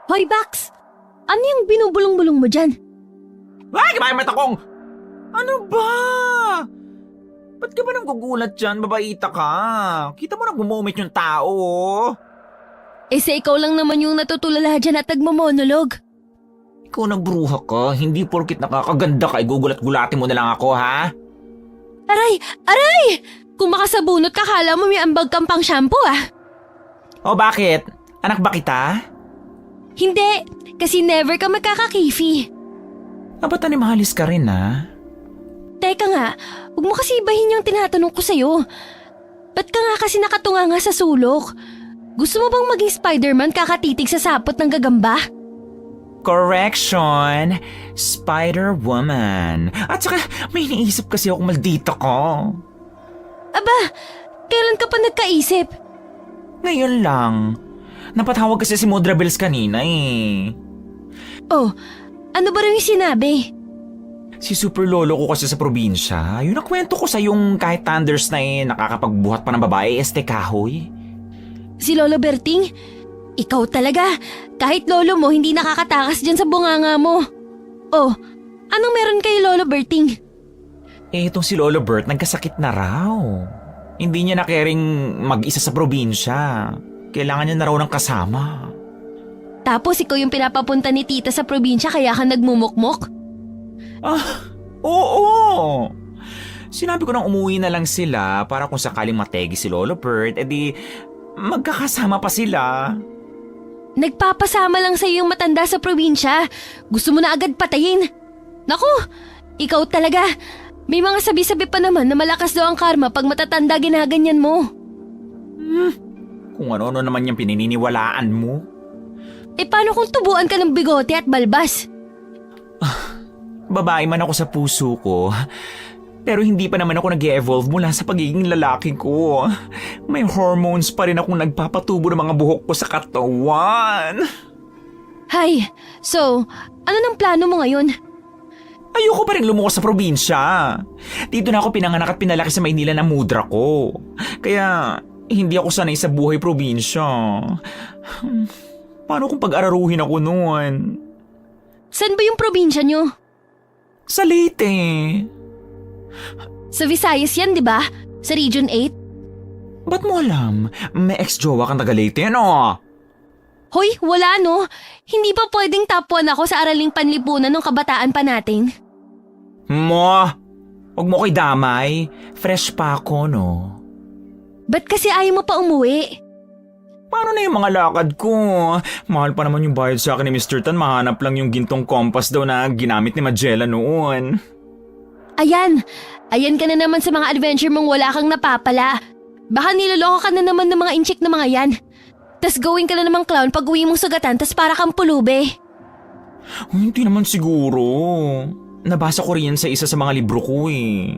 Hoy, Bax! Ano yung binubulong-bulong mo dyan? Ay, kamay mata kong! Ano ba? Ba't ka ba nang gugulat dyan? Babaita ka. Kita mo na bumumit yung tao. Sa ikaw lang naman yung natutulala dyan at nagmamonolog. Ikaw nagbruha ka. Hindi porkit nakakaganda ka, gugulat-gulatin mo na lang ako, ha? Aray! Aray! Kung makasabunot ka, kala mo may ambag kang pang shampoo O bakit? Anak ba kita? Hindi, kasi never ka magkakakifi. Ba't animahalis ka rin, ha? Teka nga, huwag mo kasi ibahin yung tinatanong ko sa'yo. Ba't ka nga kasi nakatunga nga sa sulok? Gusto mo bang maging Spider-Man kakatitig sa sapot ng gagamba? Correction! Spider-Woman. At saka, may iniisip kasi ako maldita ko. Aba, kailan ka pa nagkaisip? Ngayon lang. Napatawag kasi si Mudra Bells kanina eh. Oh, ano ba rin yung sinabi? Si super lolo ko kasi sa probinsya, yung nakwento ko sa yung kahit thunders na nakakapagbuhat pa ng babae, kahoy. Si Lolo Berting? Ikaw talaga. Kahit lolo mo, hindi nakakatakas dyan sa bunganga mo. Oh, anong meron kay Lolo Berting? Itong si Lolo Bert nagkasakit na raw. Hindi niya na caring mag-isa sa probinsya. Kailangan niya na raw ng kasama. Tapos ikaw yung pinapapunta ni tita sa probinsya kaya ka nagmumukmok? Oo. Sinabi ko nang umuwi na lang sila para kung sakaling mategi si Lolo Bert, edi magkakasama pa sila. Nagpapasama lang sa'yo yung matanda sa probinsya. Gusto mo na agad patayin. Naku, ikaw talaga. May mga sabi-sabi pa naman na malakas daw ang karma pag matatanda ginaganyan mo. Kung ano-ano naman yung pininiwalaan mo. Paano kung tubuan ka ng bigote at balbas? Babae man ako sa puso ko, pero hindi pa naman ako nag-evolve mula sa pagiging lalaki ko. May hormones pa rin akong nagpapatubo ng mga buhok ko sa katawan. Hay, so, ano nang plano mo ngayon? Ayoko pa rin lumuwas sa probinsya. Dito na ako pinanganak at pinalaki sa Maynila na mudra ko. Kaya hindi ako sanay sa buhay probinsya. Paano kung pag-araruhin ako noon? Saan ba yung probinsya nyo? Sa Leyte. Sa Visayas yan, di ba? Sa Region 8? Ba't mo alam? May ex-jowa kang taga Leyte, no? Hoy, wala no. Hindi pa pwedeng top 1 ako sa araling panlipunan ng kabataan pa natin. Huwag mo ko'y damay. Fresh pa ako, no? Ba't kasi ayaw mo pa umuwi? Paano na yung mga lakad ko? Mahal pa naman yung bayad sa akin ni Mr. Tan. Mahanap lang yung gintong compass daw na ginamit ni Magellan noon. Ayan ka na naman sa mga adventure mong wala kang napapala. Baka niloloko ka na naman ng mga inchik na mga yan. Tas going ka na namang clown pag uwi mong sugatan tas para kang pulube. Hindi naman siguro. Nabasa ko rin yan sa isa sa mga libro ko eh.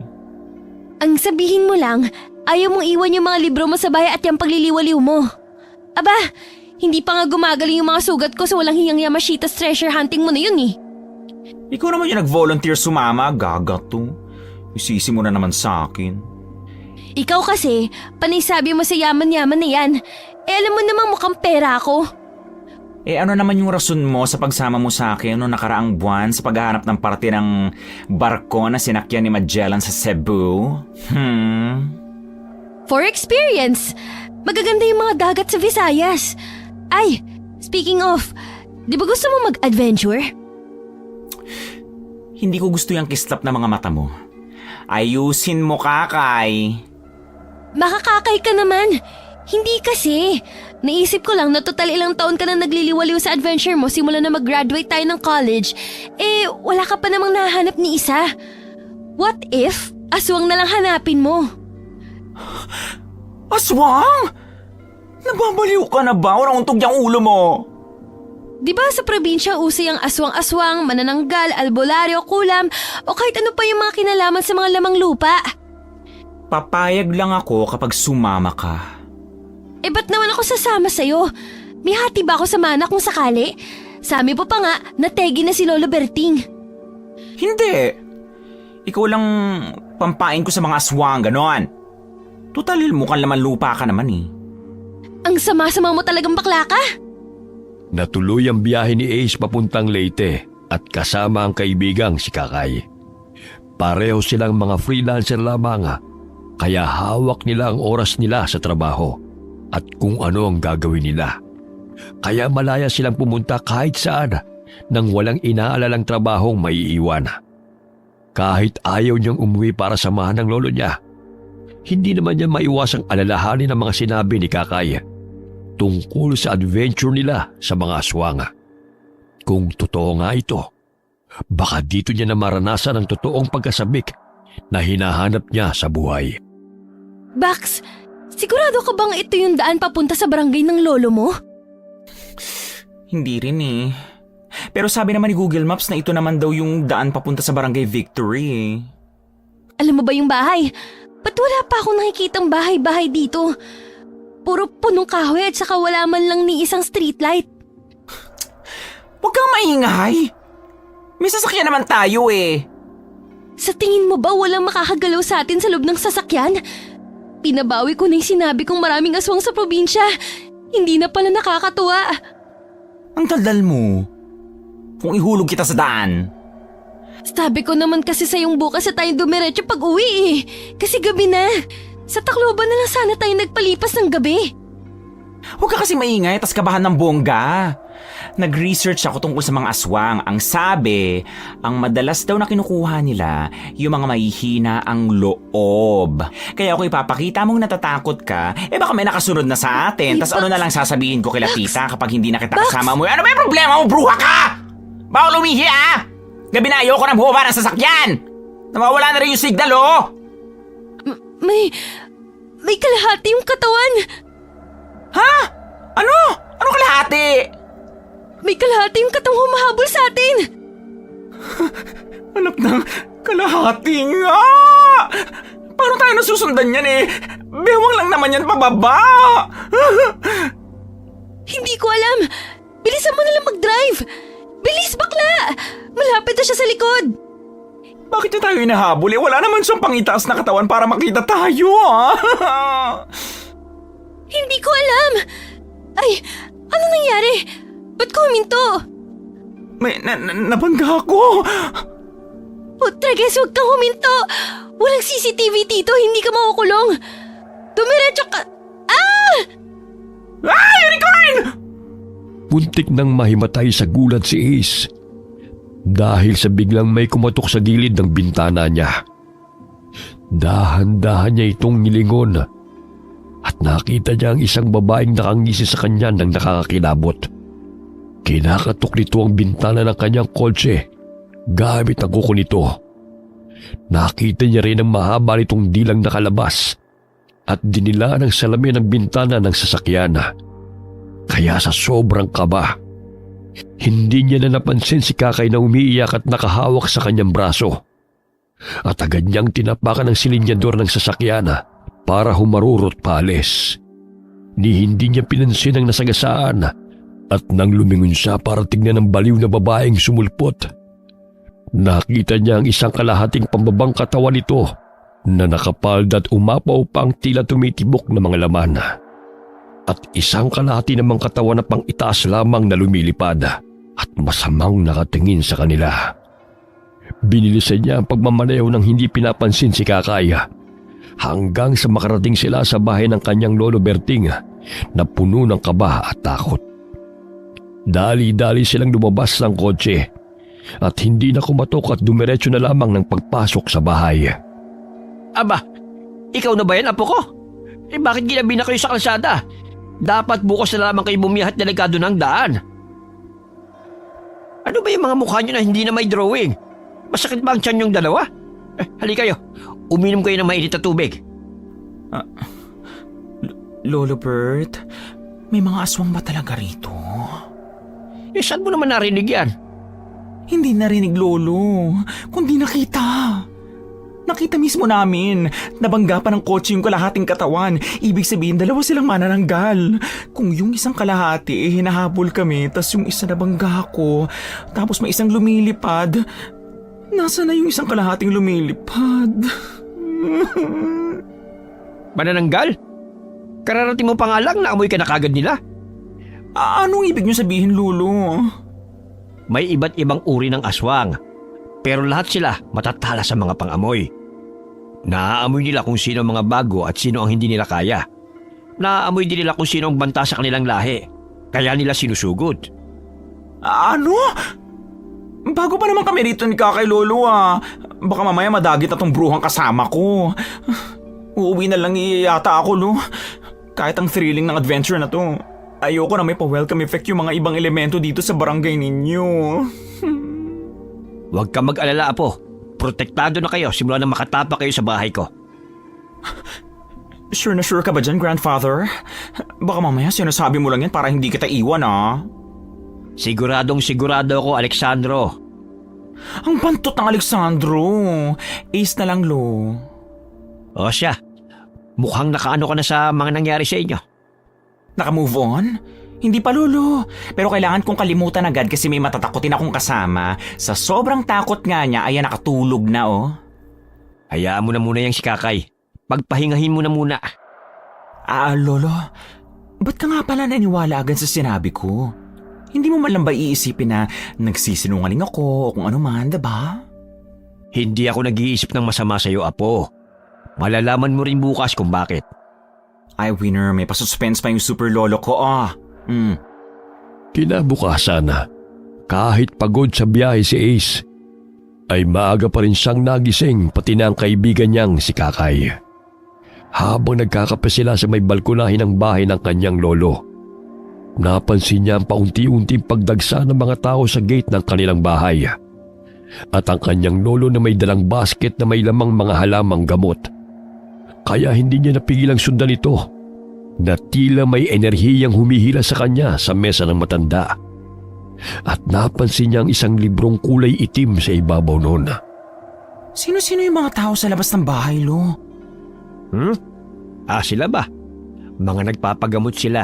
Ang sabihin mo lang, ayaw mong iwan yung mga libro mo sa bahay at yung pagliliwaliw mo. Aba, hindi pa nga gumagaling yung mga sugat ko sa walang hiyang Yamashita's treasure hunting mo na yun eh. Ikaw naman yung nag-volunteer sumama, gaga to. Isisi mo na naman sa akin. Ikaw kasi, panay sabi mo sa yaman-yaman na yan. Alam mo namang mukhang pera ako. Ano naman yung rason mo sa pagsama mo sa akin noong nakaraang buwan sa paghahanap ng parte ng barko na sinakyan ni Magellan sa Cebu? For experience. Magaganda yung mga dagat sa Visayas. Ay, speaking of, di ba gusto mo mag-adventure? Hindi ko gusto yung kislap na mga mata mo. Ayusin mo, Kakay. Makakakay ka naman. Hindi kasi. Naisip ko lang na total ilang taon ka na nagliliwaliw sa adventure mo simula na mag-graduate tayo ng college. Wala ka pa namang nahanap ni isa. What if aswang na lang hanapin mo? Aswang? Nababaliw ka na ba? Walang untog yung ulo mo. Di ba sa probinsya uso yung aswang-aswang, manananggal, albularyo, kulam, o kahit ano pa yung mga kinalaman sa mga lamang lupa? Papayag lang ako kapag sumama ka. Ba't naman ako sasama sa'yo? May hati ba ako sa mana kung sakali? Sabi po pa nga, nategi na si Lolo Berting. Hindi. Ikaw lang pampain ko sa mga aswang, ganon. Tutal, mukhang laman lupa ka naman eh. Ang sama-sama mo talagang bakla ka? Natuloy ang biyahe ni Ace papuntang Leyte at kasama ang kaibigang si Kakay. Pareho silang mga freelancer lamang, kaya hawak nila ang oras nila sa trabaho at kung ano ang gagawin nila. Kaya malaya silang pumunta kahit saan nang walang inaalalang trabahong maiiwan. Kahit ayaw niyang umuwi para samahan ng lolo niya, hindi naman niya maiwasang alalahanin ang mga sinabi ni Kakay tungkol sa adventure nila sa mga aswang. Kung totoo nga ito, baka dito niya na maranasan ang totoong pagkasabik na hinahanap niya sa buhay. Bax, sigurado ka bang ito yung daan papunta sa barangay ng lolo mo? Hindi rin eh. Pero sabi naman ni Google Maps na ito naman daw yung daan papunta sa Barangay Victory eh. Alam mo ba yung bahay? Ba't wala pa akong nakikitang bahay-bahay dito? Puro punong kahoy at saka wala man lang ni isang streetlight. Huwag kang maingay! May sasakyan naman tayo eh. Sa tingin mo ba walang makakagalaw sa atin sa loob ng sasakyan? Pinabawi ko na yung sinabi kong maraming aswang sa probinsya. Hindi na pala nakakatuwa. Ang daldal mo. Kung ihulog kita sa daan. Sabi ko naman kasi sa'yong bukas na tayong dumiretso pag uwi eh. Kasi gabi na. Sa Tacloban na lang sana tayo nagpalipas ng gabi. Huwag ka kasi maingay tas kabahan ng bongga. Nag-research ako tungkol sa mga aswang. Ang sabi, ang madalas daw na kinukuha nila, yung mga mahihina ang loob. Kaya kung ipapakita mong natatakot ka, baka may nakasunod na sa atin. Tas ano na lang sasabihin ko kila tita kapag hindi na kita kasama mo. Ano ba yung problema mo, bruha ka? Bawal umihi ah! Gabi na ayoko na bumaba ng sasakyan! Nawawala na rin yung signal oh! May kalahati yung katawan. Ha? Ano? Ano kalahati? May kalahati yung katawang humahabol sa atin. Anak ng kalahati nga! Paano tayo nasusundan yan eh? Bewang lang naman yan pababa! Hindi ko alam. Bilisan mo na lang mag-drive. Bilis, bakla! Malapit na siya sa likod. Bakit niya tayo hinahabol eh? Wala naman siyang pangitaas na katawan para makita tayo ah! Hindi ko alam. Ay, ano nangyari? Ba't ko huminto? May nabangga ako! Putrages, huwag kang huminto. Walang CCTV dito, hindi ka makukulong. Dumiretso ka. Ah! Ah! Unicorn! Puntik nang mahimatay sa gulat si Ace dahil sa biglang may kumatok sa gilid ng bintana niya. Dahan-dahan niya itong nilingon at nakita niya ang isang babaeng nakangisi sa kanya nang nakakakilabot. Kinakatok nito ang bintana ng kanyang kotse gamit ang kuko nito. Nakita niya rin ang mahaba nitong dilang nakalabas at dinila ng salamin ang bintana ng sasakyan. Kaya sa sobrang kaba, hindi niya na napansin si Kakay na umiiyak at nakahawak sa kanyang braso. At agad niyang tinapakan ng silinyador ng sasakyan para humarurot paalis. Hindi niya pinansin ang nasagasaan at nang lumingon siya para tignan ang baliw na babaeng sumulpot, nakita niya ang isang kalahating pambabang katawan nito na nakapalda at umapaw pa ang tila tumitibok na mga laman. At isang kalahati namang katawan na pang itaas lamang na lumilipad at masamang nakatingin sa kanila. Binilisan niya ang pagmamalayaw nang hindi pinapansin si Kakay hanggang sa makarating sila sa bahay ng kanyang lolo Berting na puno ng kaba at takot. Dali-dali silang lumabas ng kotse at hindi na kumatok at dumiretso na lamang ng pagpasok sa bahay. Aba, ikaw na ba yan, apo ko? Bakit ginabi na kayo sa kalsada? Dapat bukas na lamang kayo bumiyahe at delikado ng daan. Ano ba yung mga mukha nyo na hindi na may drawing? Masakit ba ang tiyan yung dalawa? Halika kayo, uminom kayo ng mainit na tubig. Lolo Bert, may mga aswang ba talaga rito? Saan mo naman narinig yan? Hindi narinig, Lolo, kundi nakita. Nakita mismo namin. Nabangga pa ng kotse yung kalahating katawan. Ibig sabihin, dalawa silang manananggal. Kung yung isang kalahati, hinahabol kami, tas yung isa nabangga ko, tapos may isang lumilipad. Nasaan na yung isang kalahating lumilipad? Manananggal? Kararating mo pa nga lang na amoy ka na kagad nila. Anong ibig niyo sabihin, Lolo? May iba't ibang uri ng aswang, pero lahat sila matatala sa mga pangamoy. Naaamoy nila kung sino ang mga bago at sino ang hindi nila kaya. Naaamoy din nila kung sino ang banta sa kanilang lahi, kaya nila sinusugod. Ano? Bago pa naman kami rito ni Kakay Lolo Baka mamaya madagit na tong bruhang kasama ko. Uuwi na lang yata ako, Lo. Kahit ang thrilling ng adventure na to, ayoko na may pa-welcome effect yung mga ibang elemento dito sa barangay ninyo. Huwag ka mag-alala, Apo. Protektado na kayo simula na makatapak kayo sa bahay ko. Sure na sure ka ba dyan, Grandfather? Baka mamaya sinasabi mo lang yan para hindi kita iwan, Siguradong sigurado ako, Alexandro. Ang bantot ng Alexandro. Ace na lang, Lo. O siya, mukhang nakaano ka na sa mga nangyari sa inyo. Naka-move on? Hindi pa, Lolo. Pero kailangan kong kalimutan agad kasi may matatakotin akong kasama. Sa sobrang takot nga niya, ay nakatulog na, Hayaan mo na muna yung si Kakay. Pagpahingahin mo na muna. Lolo, ba't ka nga pala naniwala agad sa sinabi ko? Hindi mo man lang ba iisipin na nagsisinungaling ako o kung ano man, diba? Hindi ako nag-iisip ng masama sa iyo, Apo. Malalaman mo rin bukas kung bakit. Ay, winner, may pasuspense pa yung super lolo ko, Kinabukasan, kahit pagod sa biyahe si Ace, ay maaga pa rin siyang nagising pati na ang kaibigan niyang si Kakay. Habang nagkakape sila sa may balkonahe ng bahay ng kanyang lolo, napansin niya ang paunti-unting pagdagsa ng mga tao sa gate ng kanilang bahay. At ang kanyang lolo na may dalang basket na may lamang mga halamang gamot. Kaya hindi niya napigilang sundan ito na tila may enerhiyang humihila sa kanya sa mesa ng matanda. At napansin niya ang isang librong kulay itim sa ibabaw noon. Sino-sino yung mga tao sa labas ng bahay, Lo? Sila ba? Mga nagpapagamot sila.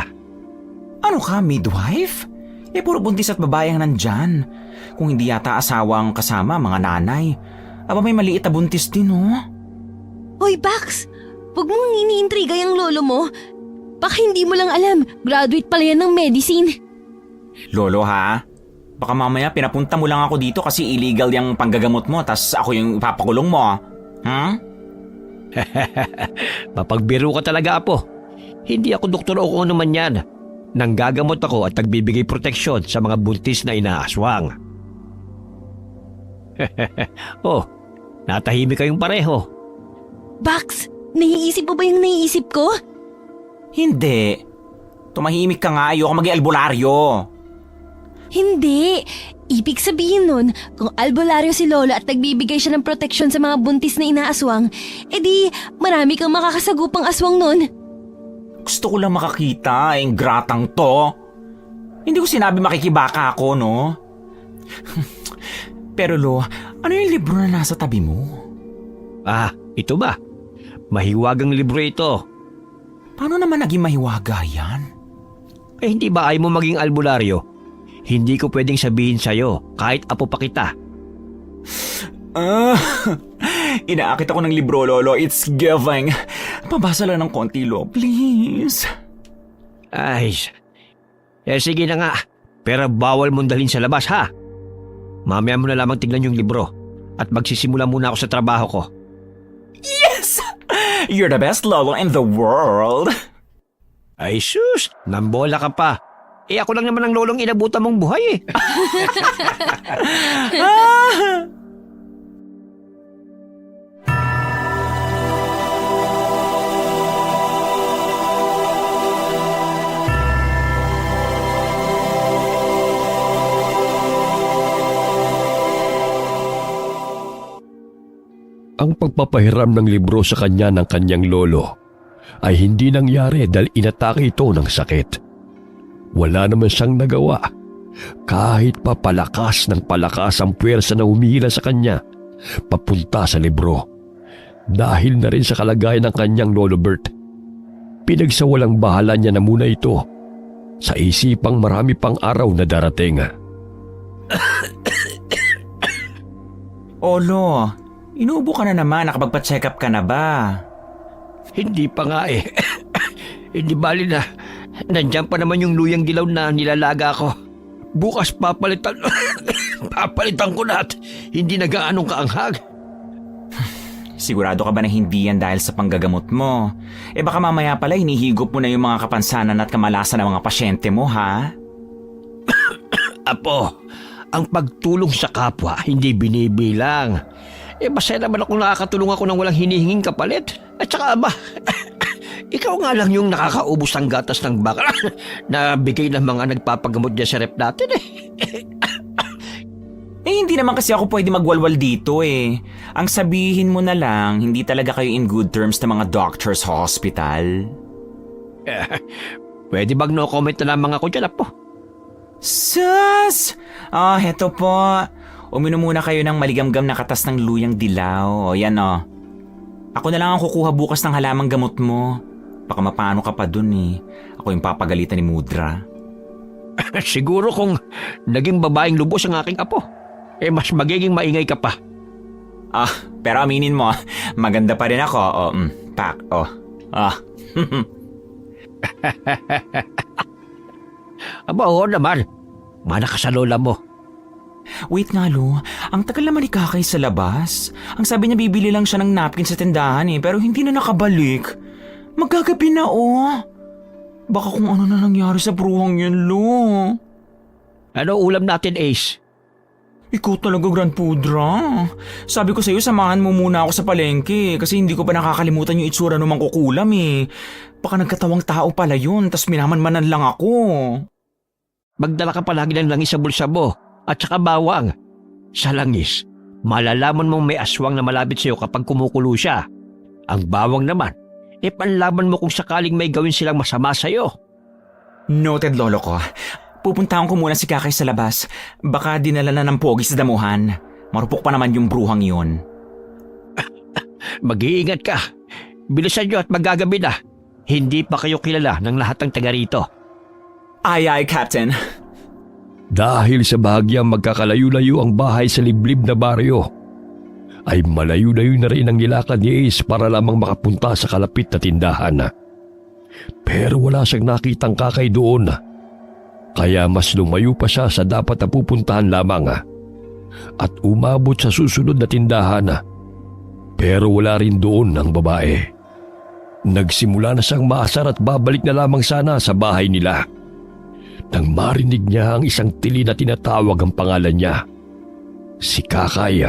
Ano ka, midwife? Puro buntis at babae ang nandyan. Kung hindi yata asawa ang kasama, mga nanay. Aba, may maliit na buntis din, Hoy, Bax! Huwag mong iniintriga yung lolo mo. Baka hindi mo lang alam, graduate pala yan ng medicine. Lolo, ha? Baka mamaya pinapunta mo lang ako dito kasi illegal yung panggagamot mo tas ako yung ipapakulong mo. Mapagbiro ka talaga, Apo. Hindi ako doktor o kung ano man yan. Nanggagamot ako at nagbibigay proteksyon sa mga buntis na inaaswang. Natahimik kayong pareho. Bax, naiisip mo ba yung naiisip ko? Hindi. Tumahimik ka nga, ayoko maging albularyo. Hindi. Ibig sabihin nun, kung albularyo si Lolo at nagbibigay siya ng proteksyon sa mga buntis na inaaswang, edi marami kang makakasagupang aswang nun. Gusto ko lang makakita, gratang to. Hindi ko sinabi makikibaka ako, no? Pero Lo, ano yung libro na nasa tabi mo? Ito ba? Mahiwagang libro ito. Paano naman naging mahiwaga yan? Hindi ba ayaw mo maging albularyo? Hindi ko pwedeng sabihin sa'yo kahit apo pa kita. Inaakit ako ng libro, Lolo. It's giving. Pabasa lang ng konti, Lo. Please. Ay, sige na nga. Pero bawal mong dalhin sa labas, ha? Mamaya mo na lamang tignan yung libro at magsisimula muna ako sa trabaho ko. Yes! You're the best Lolo in the world. Ay sus, nambola ka pa. Ako lang naman ang lolong inabutan mong buhay eh. Ang pagpapahiram ng libro sa kanya ng kanyang lolo ay hindi nangyari dahil inatake ito ng sakit. Wala naman siyang nagawa. Kahit pa palakas ng palakas ang puwersa na humihila sa kanya papunta sa libro. Dahil na rin sa kalagayan ng kanyang lolo Bert, pinagsawalang bahala niya na muna ito sa isipang marami pang araw na darating. Olo, inuubo ka na naman. Nakapagpa-check up ka na ba? Hindi pa nga eh. Hindi bali na. Nandiyan pa naman yung luyang dilaw na nilalaga ko. Bukas papalitan... papalitan ko na at hindi na gaanong kaanghag. Sigurado ka ba na hindi yan dahil sa panggagamot mo? Baka mamaya pala hinihigop mo na yung mga kapansanan at kamalasan ng mga pasyente mo, ha? Apo, ang pagtulong sa kapwa hindi binibilang. Masaya naman akong nakakatulong ako ng walang hinihinging kapalit. At saka ba, ikaw nga lang yung nakakaubos ng gatas ng baka na bigay ng mga nagpapagamot dyan sa rep natin Hindi naman kasi ako pwede magwalwal dito Ang sabihin mo na lang, hindi talaga kayo in good terms ng mga doctors sa hospital. Pwede bang no comment na lamang ako dyan, Apo? Sus! Heto po. Uminom muna kayo ng maligamgam na katas ng luyang dilaw. Yan Ako na lang ang kukuha bukas ng halamang gamot mo. Baka mapano ka pa dun Ako yung papagalitan ni Mudra. Siguro kung naging babaeng lubos ang aking apo, mas magiging maingay ka pa. Pero aminin mo, maganda pa rin ako. Pak. Aba, oo naman. Mana ka sa lola mo. Wait nga, Lo. Ang tagal naman ni Kakay sa labas. Ang sabi niya bibili lang siya ng napkin sa tindahan pero hindi na nakabalik. Magagabi na, Baka kung ano na nangyari sa bruhang yun, Lo. Ano ulam natin, Ace? Ikaw talaga, Grand Pudra. Sabi ko sa'yo, samahan mo muna ako sa palengke kasi hindi ko pa nakakalimutan yung itsura ng mangkukulam Baka nagkatawang tao pala yun, tas minamanmanan lang ako. Magdala ka palagi ng langis sa bulsa mo at saka bawang. Sa langis, malalaman mong may aswang na malapit sa'yo kapag kumukulo siya. Ang bawang naman, panlaban mo kung sakaling may gawin silang masama sa'yo. Noted, lolo ko. Pupuntahan ko muna si Kakay sa labas. Baka dinala na ng pogi sa damuhan. Marupok pa naman yung bruhang yun. Mag-iingat ka. Bilisan nyo at magagabi na. Hindi pa kayo kilala ng lahat ng taga rito. Ay, Captain. Dahil sa bahagyang magkakalayo-layo ang bahay sa liblib na baryo, ay malayo-layo na rin ang nilakad ni Ace para lamang makapunta sa kalapit na tindahan. Pero wala siyang nakitang Kakay doon. Kaya mas lumayo pa siya sa dapat na pupuntahan lamang at umabot sa susunod na tindahan. Pero wala rin doon ang babae. Nagsimula na siyang maasar at babalik na lamang sana sa bahay nila. Nang marinig niya ang isang tili na tinatawag ang pangalan niya. Si Kakay,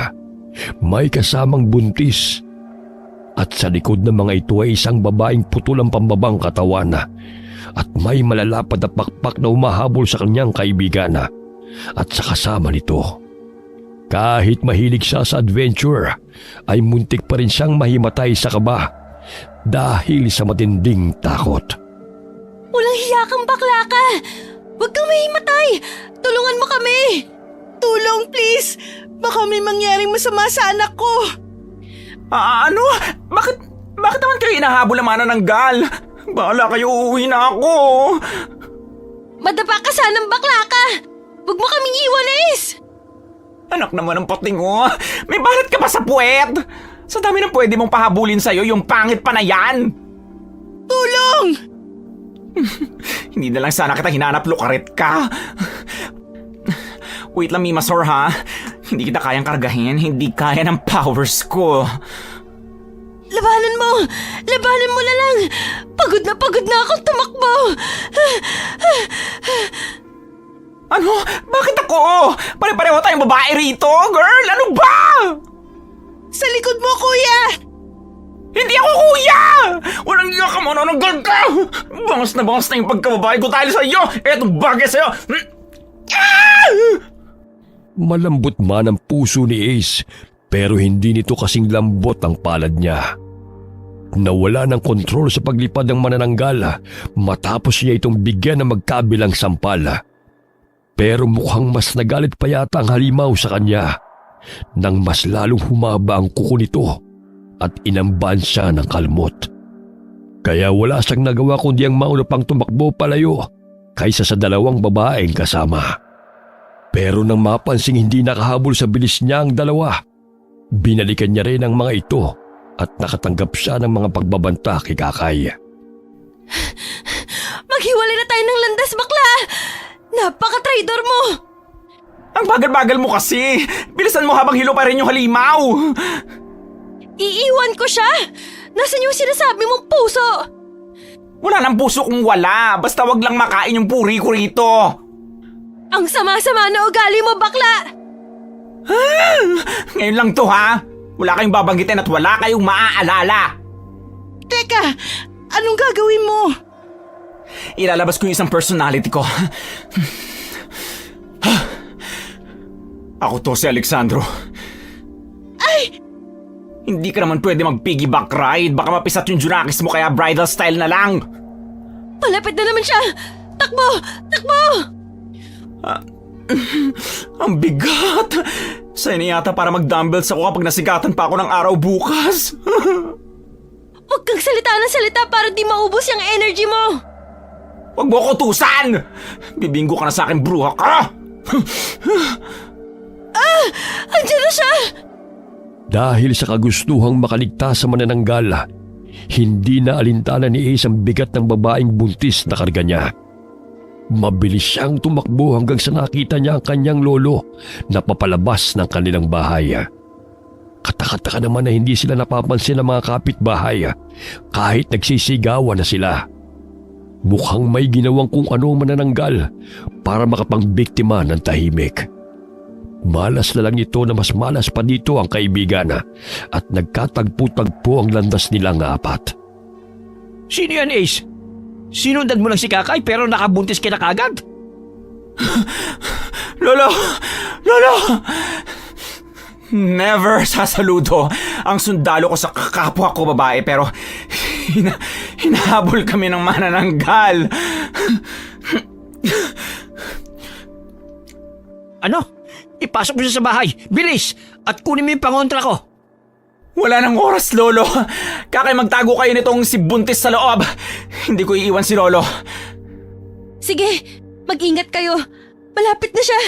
may kasamang buntis. At sa likod ng mga ito ay isang babaeng putol ang pambabang katawan at may malalapad na pakpak na umahabol sa kanyang kaibigan. At sa kasama nito, kahit mahilig siya sa adventure, ay muntik pa rin siyang mahimatay sa kaba dahil sa matinding takot. Walang hiya kang bakla ka! Huwag kang mahimatay! Tulungan mo kami! Tulong, please! Baka may mangyaring masama sa anak ko! Ano? Bakit naman kayo inahabol ang manananggal? Bahala kayo, uuwi na ako. Madapa ka sanang bakla ka! Huwag mo kaming iwan, Ace! Anak naman ng pating may balat ka pa sa puwet? Sa dami ng pwede mong pahabulin sa'yo, yung pangit pa na yan! Tulong! Hindi na lang sana kita hinanap, lukarit ka. Wait lang, Mimasor, ha? Hindi kita kayang kargahin, hindi kaya ng powers ko. Labanan mo! Labanan mo na lang! Pagod na akong tumakbo! Ano? Bakit ako? Pare-pareho tayong babae rito, girl! Ano ba? Sa likod mo, kuya! Hindi ako kuya! Walang iya ka, manananggal ka! Bangas na yung pagkababae ko dahil sa'yo! Etong bagay sa'yo! Malambot man ang puso ni Ace, pero hindi nito kasing lambot ang palad niya. Nawala ng kontrol sa paglipad ng manananggal matapos niya itong bigyan ng magkabilang sampal. Pero mukhang mas nagalit pa yata ang halimaw sa kanya nang mas lalong humaba ang kuko nito at inamban siya ng kalmot. Kaya wala siyang nagawa kundi ang mauna pang tumakbo palayo kaysa sa dalawang babaeng kasama. Pero nang mapansing hindi nakahabol sa bilis niya ang dalawa, binalikan niya rin ang mga ito at nakatanggap siya ng mga pagbabanta kay Kakay. Maghiwalay na tayo ng landas, bakla! Napaka-traidor mo! Ang bagal-bagal mo kasi! Bilisan mo habang hilo pa rin yung halimaw! Iiwan ko siya! Nasaan yung sinasabi mong puso? Wala nang puso kung wala. Basta wag lang makain yung puri ko rito. Ang sama-sama na ugali mo, bakla! Ngayon lang to ha. Wala kayong babanggitin at wala kayong maaalala. Teka, anong gagawin mo? Ilalabas ko yung isang personality ko. Ako to si Alexandro. Ay! Hindi ka naman pwede mag-piggyback ride. Baka mapisat yung Junakis mo kaya bridal style na lang. Palapit na naman siya! Takbo! Takbo! Ang bigat. Sa'yo na yata para mag-dumbbells ako kapag nasigatan pa ako ng araw bukas. Huwag kang salita ng salita para di maubos yung energy mo! Huwag mo ko tusan! Bibinggo ka na sa akin, bruha ka! Andiyan na siya! Dahil sa kagustuhang makaligtas sa manananggal, hindi na alintana ni Ace ang bigat ng babaeng buntis na karga niya. Mabilis siyang tumakbo hanggang sa nakita niya ang kanyang lolo na papalabas ng kanilang bahay. Katakataka naman na hindi sila napapansin ng mga kapitbahay kahit nagsisigawan na sila. Mukhang may ginawang kung ano ang manananggal para makapangbiktima ng tahimik. Malas na lang ito na mas malas pa dito ang kaibigan at nagkatagpo-tagpo ang landas nilang apat. Sino yan, Ace? Sinundan mo lang si Kakay pero nakabuntis ka na kagad? Lolo! Lolo! Never sasaludo ang sundalo ko sa kapwa ko babae pero hinahabol kami ng manananggal. Ano? Ipasok mo siya sa bahay. Bilis! At kunin mo yung pangontra ko. Wala nang oras, Lolo. Kakay magtago kayo nitong si Buntis sa loob. Hindi ko iiwan si Lolo. Sige, mag-ingat kayo. Malapit na siya.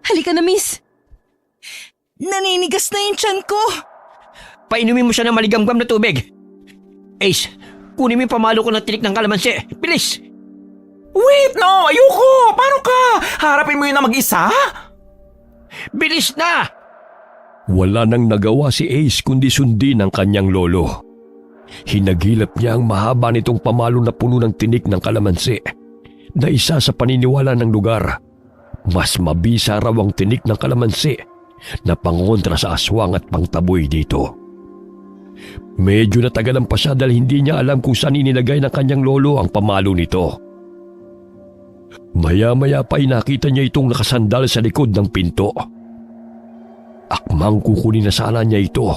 Halika na, miss. Naninigas na yung tiyan ko. Painumin mo siya ng maligamgam na tubig. Ace, kunin mo yung pamalo ko ng tinik ng kalamansi. Bilis! Wait, no! Ayoko! Paano ka? Harapin mo yun na mag-isa? Bilis na! Wala nang nagawa si Ace kundi sundin ang kanyang lolo. Hinagilap niya ang mahaba nitong pamalo na puno ng tinik ng kalamansi na isa sa paniniwala ng lugar. Mas mabisa raw ang tinik ng kalamansi na pangontra sa aswang at pangtaboy dito. Medyo natagalan pa siya dahil hindi niya alam kung saan inilagay ng kanyang lolo ang pamalo nito. Maya-maya pa nakita niya itong nakasandal sa likod ng pinto. Akmang kukunin na sana niya ito.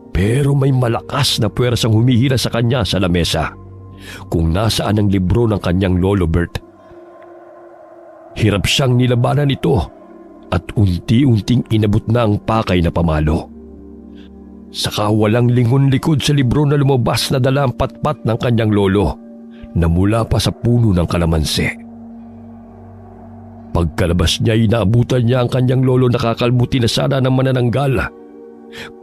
Pero may malakas na puwersang humihila sa kanya sa lamesa kung nasaan ang libro ng kanyang lolo Bert. Hirap siyang nilabanan ito at unti-unting inabot na ang pakay na pamalo. Saka walang lingon-likod sa libro na lumabas na dala ang patpat ng kanyang lolo na mula pa sa puno ng kalamansi. Pagkalabas niya, inaabutan niya ang kanyang lolo na kakalbuti na sana ng manananggal.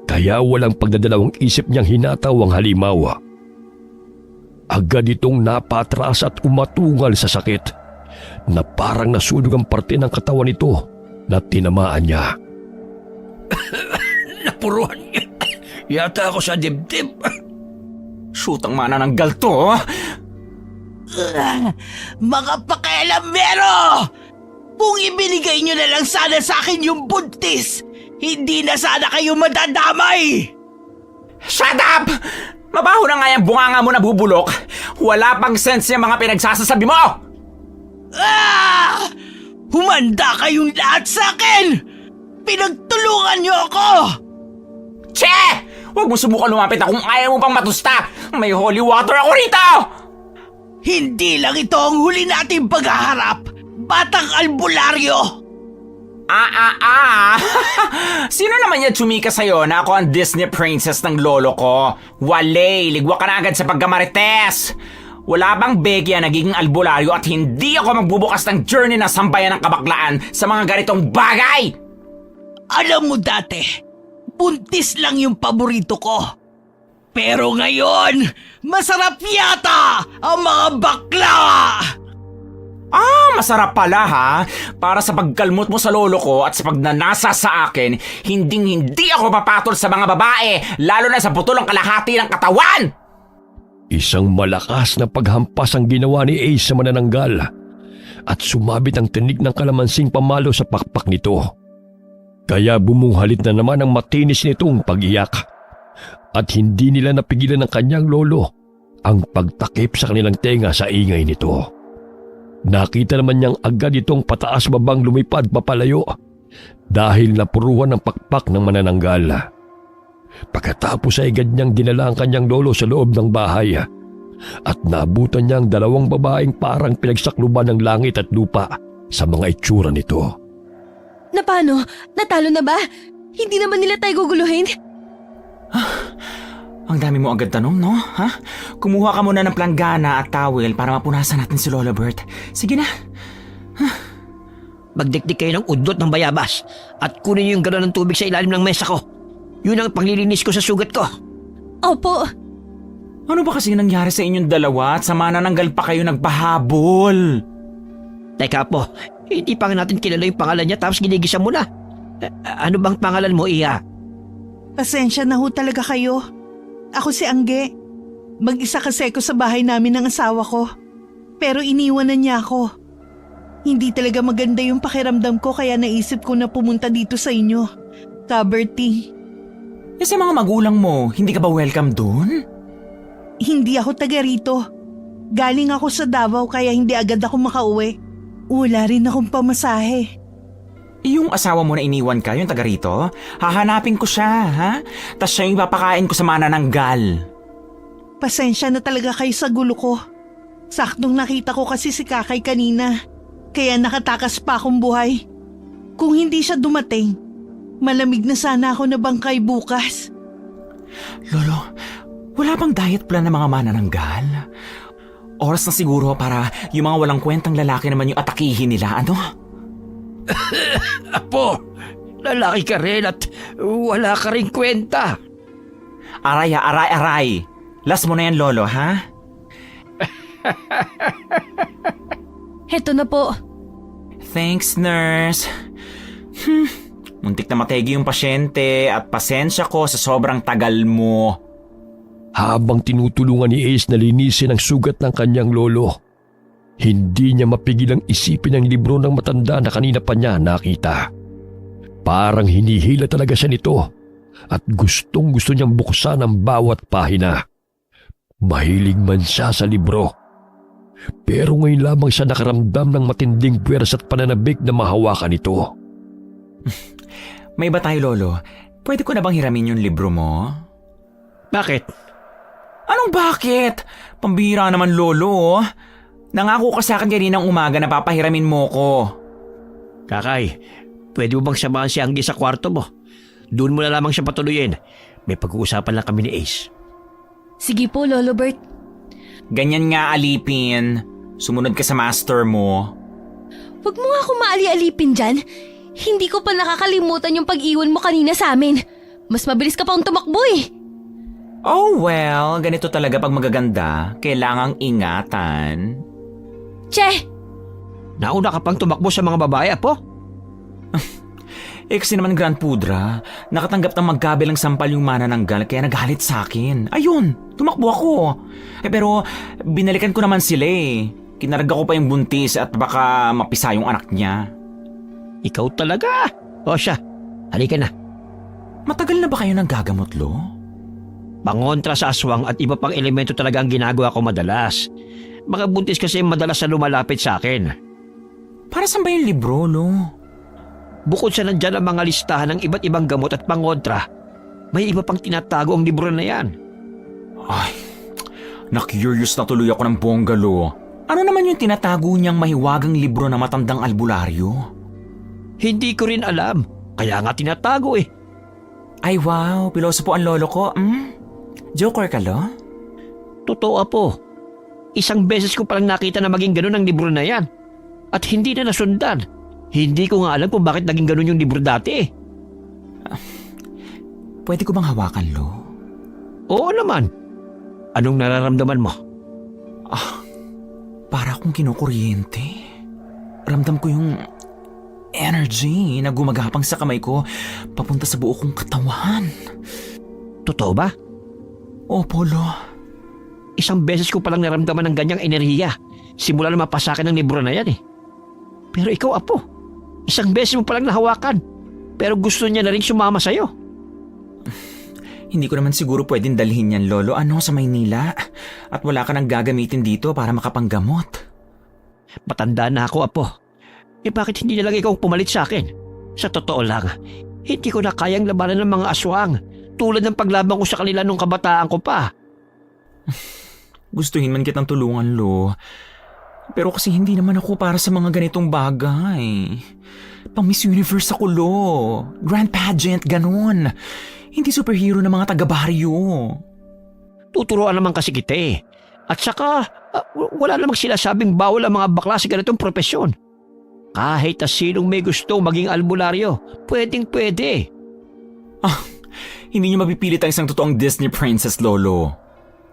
Kaya walang pagdadalawang isip niyang hinataw ang halimaw. Agad itong napatras at umatungal sa sakit na parang nasunog ang parte ng katawan nito na tinamaan niya. Napuruhan yata ako sa dibdib. Shoot ang manananggal to! Mga pakialamero! Kung ibinigay nyo na lang sana sa akin yung buntis, hindi na sana kayo madadamay! Shut up! Mabaho na nga yung bunganga mo na bubulok. Wala pang sense yung mga pinagsasasabi mo! Ah! Humanda kayong lahat sa akin! Pinagtulungan nyo ako! Che! Huwag mo subukan lumapit na kung ayaw mo pang matusta! May holy water ako rito! Hindi lang ito ang huli nating paghaharap! Batang albularyo! Sino naman yan chumika sa'yo na ako ang Disney princess ng lolo ko? Wale, ligwa ka na agad sa pagkamarites! Wala bang begya nagiging albularyo at hindi ako magbubukas ng journey na sambayan ng kabaklaan sa mga ganitong bagay? Alam mo dati, buntis lang yung paborito ko. Pero ngayon, masarap yata ang mga bakla! Masarap pala ha. Para sa pagkalmot mo sa lolo ko at sa pagnanasa sa akin, hindi ako papatol sa mga babae, lalo na sa putol ang kalahati ng katawan! Isang malakas na paghampas ang ginawa ni Ace sa manananggal at sumabit ang tinig ng kalamansing pamalo sa pakpak nito. Kaya bumuhalit na naman ang matinis nitong pag-iyak at hindi nila napigilan ng kanyang lolo ang pagtakip sa kanilang tenga sa ingay nito. Nakita naman niyang agad itong pataas babang lumipad papalayo dahil napuruhan ng pakpak ng manananggal. Pagkatapos ay agad niyang dinala ang kanyang lolo sa loob ng bahay at naabutan niya ang dalawang babaeng parang pinagsakluban ng langit at lupa sa mga itsura nito. Na paano? Natalo na ba? Hindi naman nila tayo guguluhin? Ang dami mo agad tanong, no? Ha? Kumuha ka muna ng planggana at towel para mapunasan natin si Lolo Bert. Sige na. Magdikdik kayo ng udot ng bayabas at kunin niyo yung galon ng tubig sa ilalim ng mesa ko. Yun ang paglilinis ko sa sugat ko. Opo. Ano ba kasi nangyari sa inyong dalawa at sa manananggal pa kayo nagpahabol? Teka po, hindi pa nga natin kilala yung pangalan niya tapos ginigisa mo na. Ano bang pangalan mo, Iya? Pasensya na ho talaga kayo. Ako si Angge. Mag-isa kasi ako sa bahay namin ng asawa ko. Pero iniwan na niya ako. Hindi talaga maganda yung pakiramdam ko kaya naisip ko na pumunta dito sa inyo. Bertie. Sa mga magulang mo, hindi ka ba welcome dun? Hindi ako taga rito. Galing ako sa Davao kaya hindi agad ako makauwi. Wala rin akong pamasahe. Yung asawa mo na iniwan ka, yung taga rito, hahanapin ko siya, ha? Tas siya yung papakain ko sa manananggal. Pasensya na talaga kayo sa gulo ko. Saktong nakita ko kasi si Kakay kanina. Kaya nakatakas pa akong buhay. Kung hindi siya dumating, malamig na sana ako na bangkay bukas. Lolo, wala bang diet plan ng mga manananggal? Oras na siguro para yung mga walang kwentang lalaki naman yung atakihin nila, ano? Apo, lalaki ka rin at wala ka rin kwenta. Aray. Last mo na yan, Lolo, ha? Heto na po. Thanks, nurse. Muntik na mategi yung pasyente at pasensya ko sa sobrang tagal mo. Habang tinutulungan ni Ace na linisin ang sugat ng kanyang lolo, hindi niya mapigilang isipin ang libro ng matanda na kanina pa niya nakita. Parang hinihila talaga siya nito at gustong gusto niyang buksan ang bawat pahina. Mahilig man siya sa libro. Pero ngayon lamang siya nakaramdam ng matinding puwersa at pananabik na mahawakan ito. May iba tayo, Lolo. Pwede ko na bang hiramin yung libro mo? Bakit? Anong bakit? Pambihira naman, Lolo. Nangako ka sa akin kaninang umaga na papahiramin mo ko. Kakay, pwede mo bang samahan si Anggi sa kwarto mo? Doon mo na lamang siya patuloyin. May pag-uusapan lang kami ni Ace. Sige po, Lolo Bert. Ganyan nga, Alipin. Sumunod ka sa master mo. Huwag mo nga akong maali-alipin dyan. Hindi ko pa nakakalimutan yung pag-iwan mo kanina sa amin. Mas mabilis ka pang tumakbo eh. Oh well, ganito talaga pag magaganda. Kailangang ingatan. Che! Nauna ka pang tumakbo sa mga babae, Apo? Kasi naman Grand Pudra, nakatanggap ng magkabilang sampal yung manananggal kaya nagalit sa akin. Ayun, tumakbo ako. Pero binalikan ko naman sila eh. Kinarga ko pa yung buntis at baka mapisa yung anak niya. Ikaw talaga. O siya, halika na. Matagal na ba kayo nanggagamot, Lo? Pangontra sa aswang at iba pang elemento talaga ang ginagawa ko madalas. Mga buntis kasi madalas na lumalapit sa akin. Para saan ba yung libro, Lo? Bukod sa nandyan ang mga listahan ng iba't ibang gamot at pangontra, may iba pang tinatago ang libro na yan. Ay, na-curious na tuloy ako ng bongga, Lo. Ano naman yung tinatago niyang mahiwagang libro na matandang albularyo? Hindi ko rin alam, kaya nga tinatago eh. Ay wow, pilosopo ang lolo ko. Joker ka, Lo? Totoo, Apo. Isang beses ko palang nakita na maging ganun ang libro na yan. At hindi na nasundan. Hindi ko nga alam kung bakit naging ganun yung libro dati eh. Pwede ko bang hawakan, Lo? Oo naman. Anong nararamdaman mo? Para akong kinukuryente. Ramdam ko yung energy na gumagapang sa kamay ko papunta sa buo kong katawan. Totoo ba? Opo, Lo. Isang beses ko palang naramdaman ng ganyang enerhiya simula na mapasa akin ng libro na yan eh. Pero ikaw, Apo, isang beses mo palang nahawakan pero gusto niya na rin sumama sa'yo. Hindi ko naman siguro pwedeng dalhin yan, Lolo. Sa Maynila? At wala ka nang gagamitin dito para makapanggamot. Matanda na ako, Apo. Bakit hindi na lang ikaw pumalit sa akin? Sa totoo lang, hindi ko na kayang labanan ng mga aswang tulad ng paglaban ko sa kanila nung kabataan ko pa. Gustuhin man kitang tulungan, Lo. Pero kasi hindi naman ako para sa mga ganitong bagay. Pang Miss Universe ako, Lo. Grand pageant, ganun. Hindi superhero na mga taga-baryo. Tuturuan naman kasi kita eh. At saka, wala namang sinasabing bawal ang mga bakla sa ganitong propesyon. Kahit na sinong may gustong maging albularyo, pwedeng-pwede. Hindi niyo mapipilit ang isang totoong Disney princess, Lolo.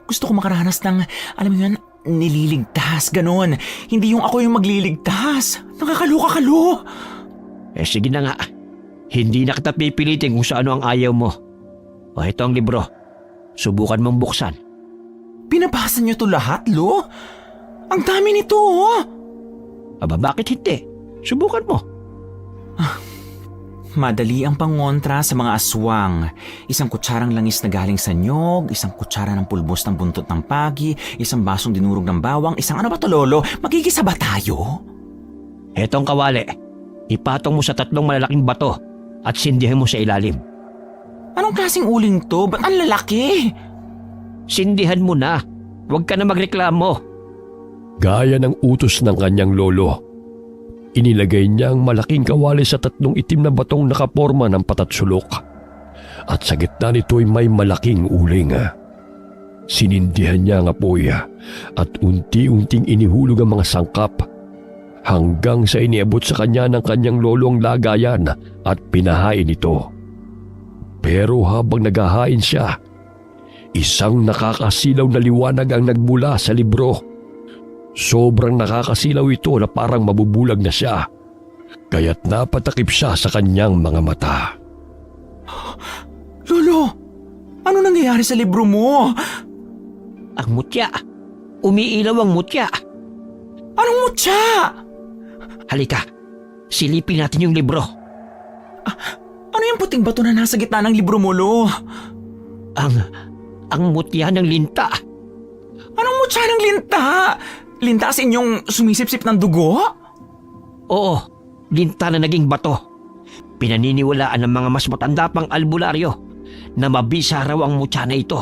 Gusto ko makaranas ng, alam mo yun, nililigtas, ganun. Hindi yung ako yung magliligtas. Nakakaloka ka, Lo. Sige na nga. Hindi na kita pipilitin kung sa ano ang ayaw mo. O ito ang libro. Subukan mong buksan. Pinabasa niyo to lahat, Lo? Ang dami nito, oh. Aba, bakit hindi? Subukan mo. Madali ang pangontra sa mga aswang. Isang kutsarang langis na galing sa nyog, isang kutsara ng pulbos ng buntot ng pagi, isang basong dinurog ng bawang, isang ano ba to, Lolo? Magigisa ba tayo? Etong kawali. Ipatong mo sa 3 malalaking bato at sindihan mo sa ilalim. Anong klaseng uling to? Ba't ang lalaki? Sindihan mo na. Huwag ka na magreklamo. Gaya ng utos ng kanyang lolo, inilagay niya ang malaking kawali sa 3 itim na batong nakaporma ng patatsulok. At sa gitna nito'y may malaking uling. Sinindihan niya ang apoy at unti-unting inihulog ang mga sangkap hanggang sa iniabot sa kanya ng kanyang lolo ang lagayan at pinahain ito. Pero habang naghahain siya, isang nakakasilaw na liwanag ang nagmula sa libro. Sobrang nakakasilaw ito na parang mabubulag na siya, kaya't napatakip siya sa kanyang mga mata. Lolo, ano nangyayari sa libro mo? Ang mutya. Umiilaw ang mutya. Anong mutya? Halika, silipin natin yung libro. Ano yung puting bato na nasa gitna ng libro mo, Lo? Ang mutya ng linta. Anong mutya ng linta? Linta sa inyong sumisip-sip ng dugo? Oo, linta na naging bato. Pinaniniwalaan ng mga mas matanda pang albularyo na mabisa raw ang mutya na ito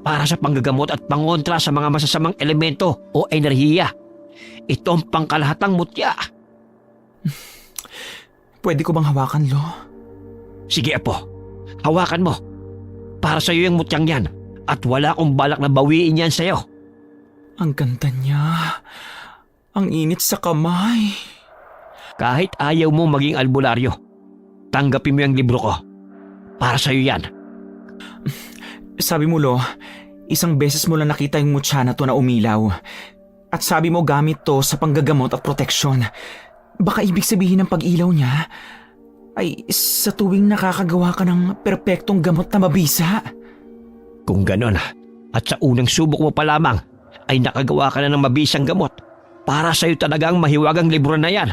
para sa panggagamot at pangontra sa mga masasamang elemento o enerhiya. Ito ang pangkalahatang mutya. Pwede ko bang hawakan, Lo? Sige, Apo. Hawakan mo. Para sa'yo yung mutyang yan at wala akong balak na bawiin yan sa'yo. Ang ganda niya. Ang init sa kamay. Kahit ayaw mo maging albularyo, tanggapin mo yung libro ko. Para sa'yo yan. Sabi mo, Lo, isang beses mo lang nakita yung mutya na to na umilaw. At sabi mo gamit to sa panggagamot at proteksyon. Baka ibig sabihin ng pag-ilaw niya ay sa tuwing nakakagawa ka ng perpektong gamot na mabisa. Kung ganon, at sa unang subok mo pa lamang, ay nakagawa ka na ng mabisang gamot. Para sa'yo talagang mahiwagang libro na yan.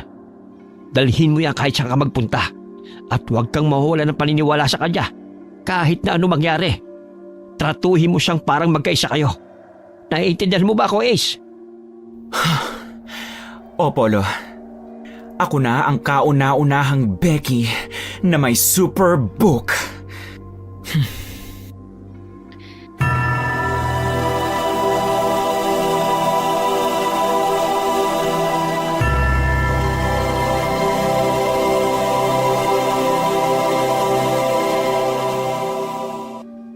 Dalhin mo yan kahit saan ka magpunta. At huwag kang mahula ng paniniwala sa kanya. Kahit na ano mangyari. Tratuhin mo siyang parang magkaisa kayo. Naiintindihan mo ba ako, Ace? Opo, Lo. Ako na ang kauna-unahang Becky na may super book.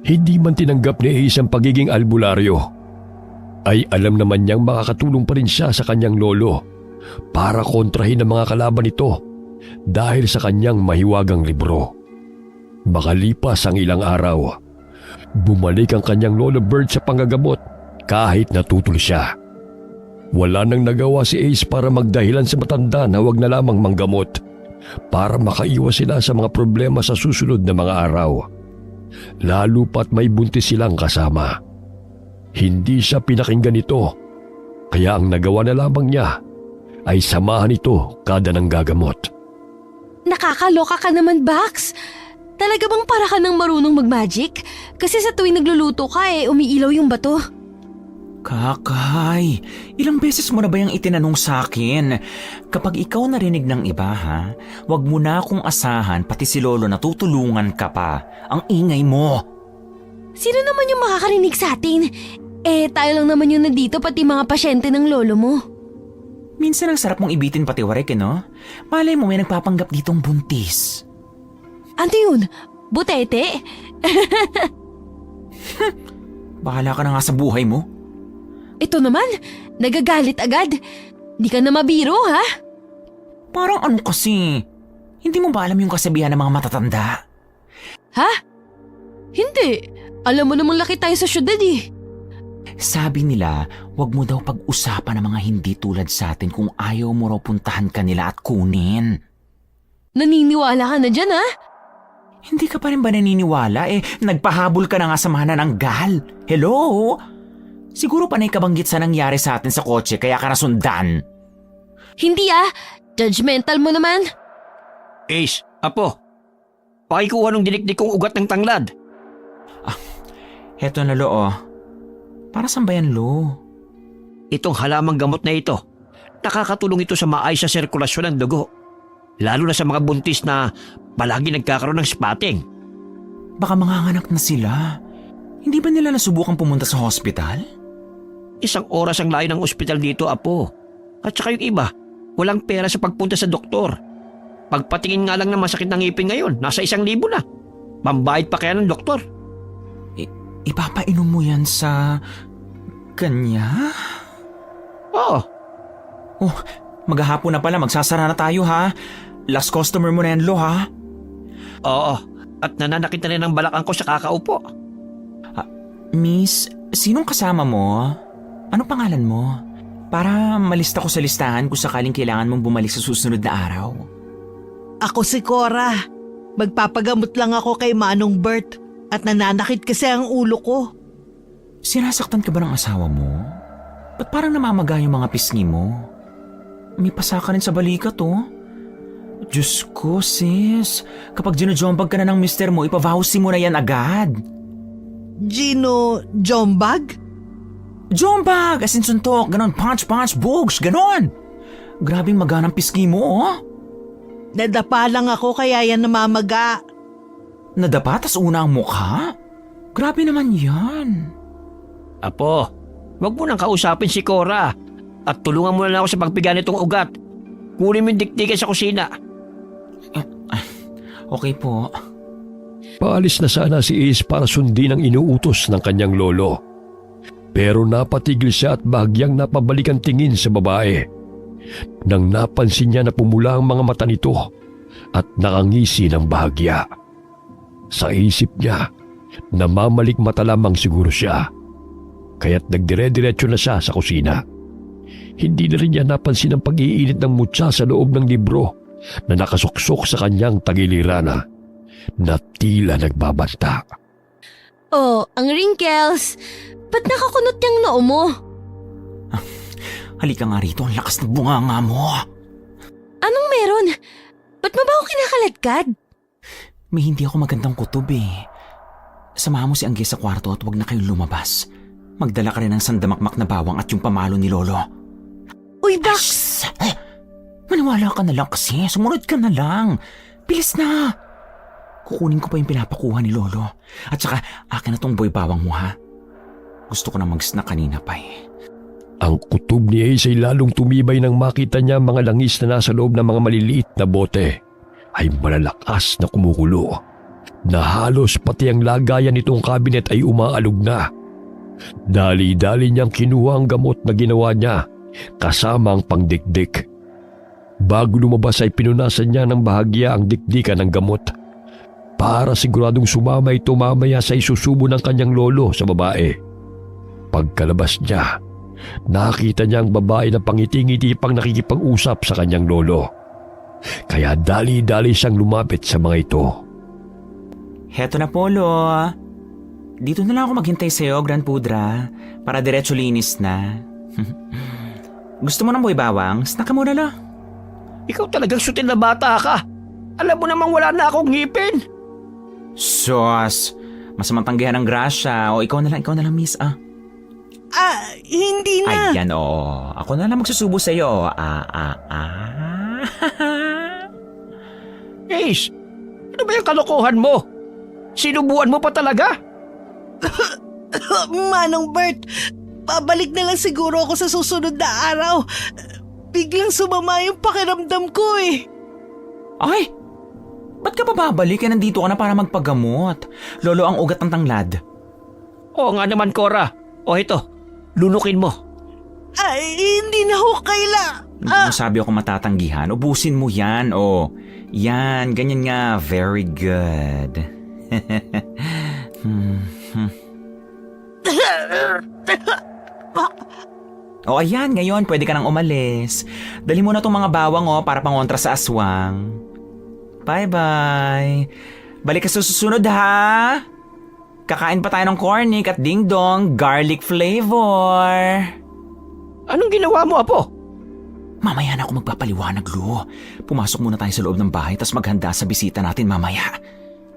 Hindi man tinanggap ni Ace ang pagiging albularyo, ay alam naman niyang makakatulong pa rin siya sa kanyang lolo para kontrahin ang mga kalaban nito dahil sa kanyang mahiwagang libro. Makalipas ang ilang araw, Bumalik ang kanyang Lolo Bert sa panggagamot kahit natutuloy siya. Wala nang nagawa si Ace para magdahilan sa matanda na huwag na lamang manggamot para makaiwas sila sa mga problema sa susunod na mga araw. Lalo pat may buntis silang kasama. Hindi siya pinakinggan ito, kaya ang nagawa na lamang niya ay samahan ito kada ng gagamot. Nakakaloka ka naman, Bax. Talaga bang para ka nang marunong mag-magic? Kasi sa tuwing nagluluto ka umiilaw yung bato. Kakay, ilang beses mo na ba yung itinanong sa akin? Kapag ikaw narinig ng iba ha, wag mo na akong asahan pati si Lolo na tutulungan ka pa. Ang ingay mo. Sino naman yung makakarinig sa atin? Tayo lang naman yung nandito pati mga pasyente ng lolo mo. Minsan ang sarap mong ibitin pati warek no? Malay mo may nagpapanggap ditong buntis. Ano yun? Butete? Bahala ka na nga sa buhay mo. Ito naman, nagagalit agad. Di ka na mabiro, ha? Parang ano kasi, hindi mo ba alam yung kasabihan ng mga matatanda? Ha? Hindi. Alam mo namang laki tayo sa syudad Sabi nila, wag mo daw pag-usapan ng mga hindi tulad sa atin kung ayaw mo raw puntahan kanila at kunin. Naniniwala ka na dyan, ha? Hindi ka pa rin ba naniniwala? Nagpahabol ka na nga sa mana ng gal. Hello? Siguro panay kabanggit sa nangyari sa atin sa kotse kaya ka nasundan. Hindi, judgmental mo naman. Ace, Apo, pakikuha ng dinikdik kong ugat ng tanglad. Heto na Lo. Para saan ba yan, Lo? Itong halamang gamot na ito, nakakatulong ito sa maayos na sirkulasyon ng dugo. Lalo na sa mga buntis na palagi nagkakaroon ng spotting. Baka manganganak na sila. Hindi ba nila nasubukan pumunta sa hospital? 1 oras ang layo ng ospital dito, Apo. At saka yung iba, walang pera sa pagpunta sa doktor. Pagpatingin nga lang ng masakit ng ngipin ngayon, nasa 1,000 na. Pambayad pa kaya ng doktor. Ipapainom mo yan sa kanya? Oo. Oh, maghahapon na pala, magsasara na tayo ha. Last customer mo na yan, Lo ha. Oo, at nananakit na rin ang balakang ko sa kakaupo. Miss, sinong kasama mo? Anong pangalan mo? Para malista ko sa listahan kung sakaling kailangan mong bumalik sa susunod na araw. Ako si Cora. Magpapagamot lang ako kay Manong Bert at nananakit kasi ang ulo ko. Sinasaktan ka ba ng asawa mo? Ba't parang namamaga yung mga pisngi mo? May pasa ka rin sa balikat Diyos ko, sis. Kapag ginojombag ka na ng mister mo, ipavahausi mo na yan agad. Gino Jombag? Jombag! As in suntok, ganon, punch, bugs, ganon! Grabing maga ng pisngi mo, Nadapa lang ako kaya yan namamaga. Nadapa tas una ang mukha? Grabe naman yan. Apo, wag mo nang kausapin si Cora at tulungan mo na ako sa pagpiga nitong ugat. Kunin mo yung diktikan sa kusina. Okay po. Paalis na sana si Ace para sundin ang inuutos ng kanyang lolo. Pero napatigil siya at bahagyang napabalikan tingin sa babae. Nang napansin niya na pumula ang mga mata nito at nakangisi ng bahagya. Sa isip niya, namamalik mata lamang siguro siya. Kaya't nagdire-diretso na siya sa kusina. Hindi na rin niya napansin ang pag-iinit ng mutya sa loob ng libro na nakasuksok sa kanyang tagiliran na tila nagbabanta. Oh, ang wrinkles. Ba't nakakunot yung noo mo? Halika nga rito, ang lakas ng bunganga mo. Anong meron? Ba't mo ba ako kinakaladkad? May hindi ako magandang kutob Samahan mo si Angge sa kwarto at huwag na kayong lumabas. Magdala ka rin ng sandamakmak na bawang at yung pamalo ni Lolo. Uy, Bax! Shhh! Maniwala ka na lang kasi. Sumunod ka na lang. Bilis na. Kukunin ko pa yung pinapakuha ni Lolo. At saka, akin na tong boy bawang mo ha. Gusto ko na mag-snack kanina pa Ang kutob ni Ace ay lalong tumibay nang makita niya mga langis na nasa loob ng mga maliliit na bote ay malalakas na kumukulo. Na halos pati ang lagayan nitong kabinet ay umaalog na. Dali-dali niyang kinuha ang gamot na ginawa niya kasama ang pangdikdik. Bago lumabas ay pinunasan niya ng bahagya ang dikdikan ng gamot. para siguradong sumama ito mamaya sa isusubo ng kanyang lolo sa babae. Pagkalabas niya, nakita niya ang babae na pangiti-ngiti pang nakikipag-usap sa kanyang lolo. Kaya dali-dali siyang lumapit sa mga ito. Heto na po, Lo. Dito na lang ako maghintay sa'yo, Grand Pudra, para diretso linis na. Gusto mo ng boy bawang? Snack ka muna, Lo. Ikaw talagang sutil na bata ka. Alam mo namang wala na akong ngipin. Sus, masamang tanggihan ng grasya. O ikaw na lang, miss. Hindi na. Ayan, oo. Ako na lang magsusubo sa'yo. Ace, ano ba yung kalokohan mo? Sinubuan mo pa talaga? Manong Bert, pabalik na lang siguro ako sa susunod na araw. Biglang sumama yung pakiramdam ko eh. Ay! Ba't ka pa babalik? Nandito ka na para magpagamot. Lolo ang ugat ng tanglad. Oo nga naman, Cora. O ito, lunukin mo. Hindi na ho kaila. Hindi mo sabi ako matatanggihan. Ubusin mo yan. O, yan. Ganyan nga. Very good. O ayan, ngayon pwede ka nang umalis. Dali mo na tong mga bawang para pangontra sa aswang. Bye-bye. Balik ka sa susunod ha. Kakain pa tayo ng cornic at ding-dong garlic flavor. Anong ginawa mo, Apo? Mamaya na ako magpapaliwanag, Lo. Pumasok muna tayo sa loob ng bahay tas maghanda sa bisita natin mamaya.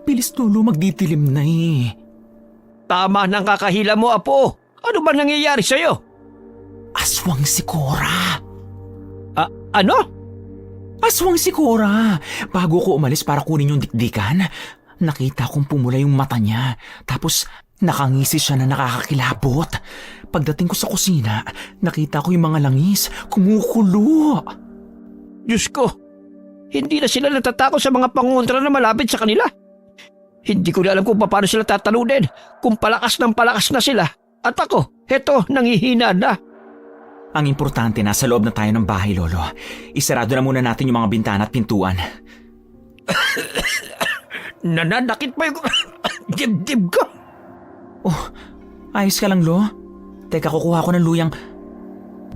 Bilis, Lolo, magdidilim na eh. Tama ng kakahila mo, Apo. Ano ba nangyayari sa'yo? Aswang si Cora. Ano? Aswang si Cora. Bago ko umalis para kunin yung dikdikan, nakita kong pumula yung mata niya. Tapos nakangisi siya na nakakakilabot. Pagdating ko sa kusina, nakita ko yung mga langis kumukulo. Diyos ko, hindi na sila natatakot sa mga pangontra na malapit sa kanila. Hindi ko na alam kung paano sila tatalunin kung palakas ng palakas na sila. At ako, heto, nangihina na. Ang importante, nasa loob na tayo ng bahay, Lolo. Isarado na muna natin yung mga bintana at pintuan. Nananakit pa yung dibdib ko. Oh, ayos ka lang, Lo? Teka, kukuha ko ng luyang...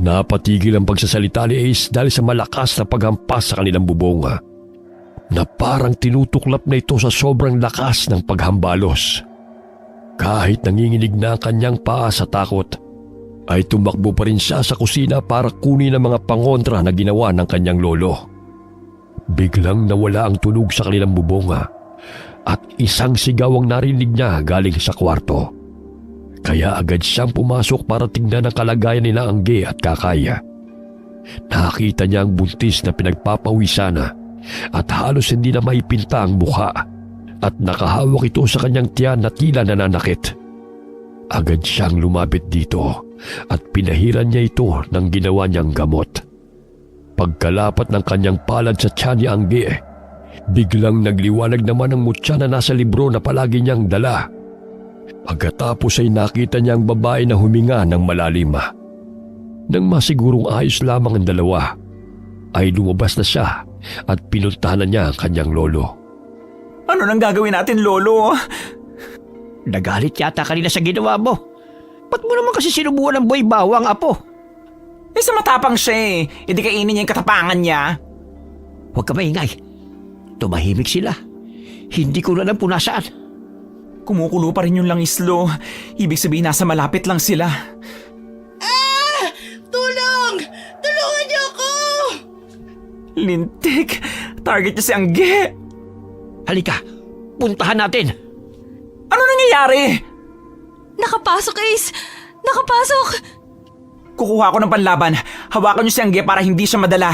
Napatigil ang pagsasalita ni Ace dahil sa malakas na paghampas sa kanilang bubong. Na parang tinutuklap na ito sa sobrang lakas ng paghambalos. Kahit nanginginig na ang kanyang paa sa takot, ay tumakbo pa rin siya sa kusina para kunin ang mga pangontra na ginawa ng kanyang lolo. Biglang nawala ang tunog sa kanilang bubong at isang sigaw ang narinig niya galing sa kwarto. Kaya agad siyang pumasok para tingnan ang kalagayan nila Angge at Kakaya. Nakita niya ang buntis na pinagpapawisan at halos hindi na maipinta ang mukha at nakahawak ito sa kanyang tiyan na tila nananakit. Agad siyang lumapit dito at pinahiran niya ito ng ginawa niyang gamot. Pagkalapat ng kanyang palad sa tiyan ni Angge, biglang nagliwanag naman ang mutya na nasa libro na palagi niyang dala. Pagkatapos ay nakita niya ang babae na huminga ng malalim. Nang masigurong ayos lamang ang dalawa, ay lumabas na siya at pinuntahan na niya ang kanyang lolo. Ano nang gagawin natin, Lolo? Nagalit yata kanina sa ginawa mo. Ba't mo naman kasi sinubuan ng boy bawang, Apo? Sa matapang siya eh. Hindi kainin niya yung katapangan niya. Huwag ka maingay. Tumahimik sila. Hindi ko na alam kung nasaan. Kumukulo pa rin yung langis, Lo. Ibig sabihin nasa malapit lang sila. Tulong! Tulungan niyo ako! Lintik! Target niya si Angge! Halika, puntahan natin. Ano nangyayari? Nakapasok, Ace! Nakapasok! Kukuha ko ng panlaban. Hawakan niyo si Angge para hindi siya madala.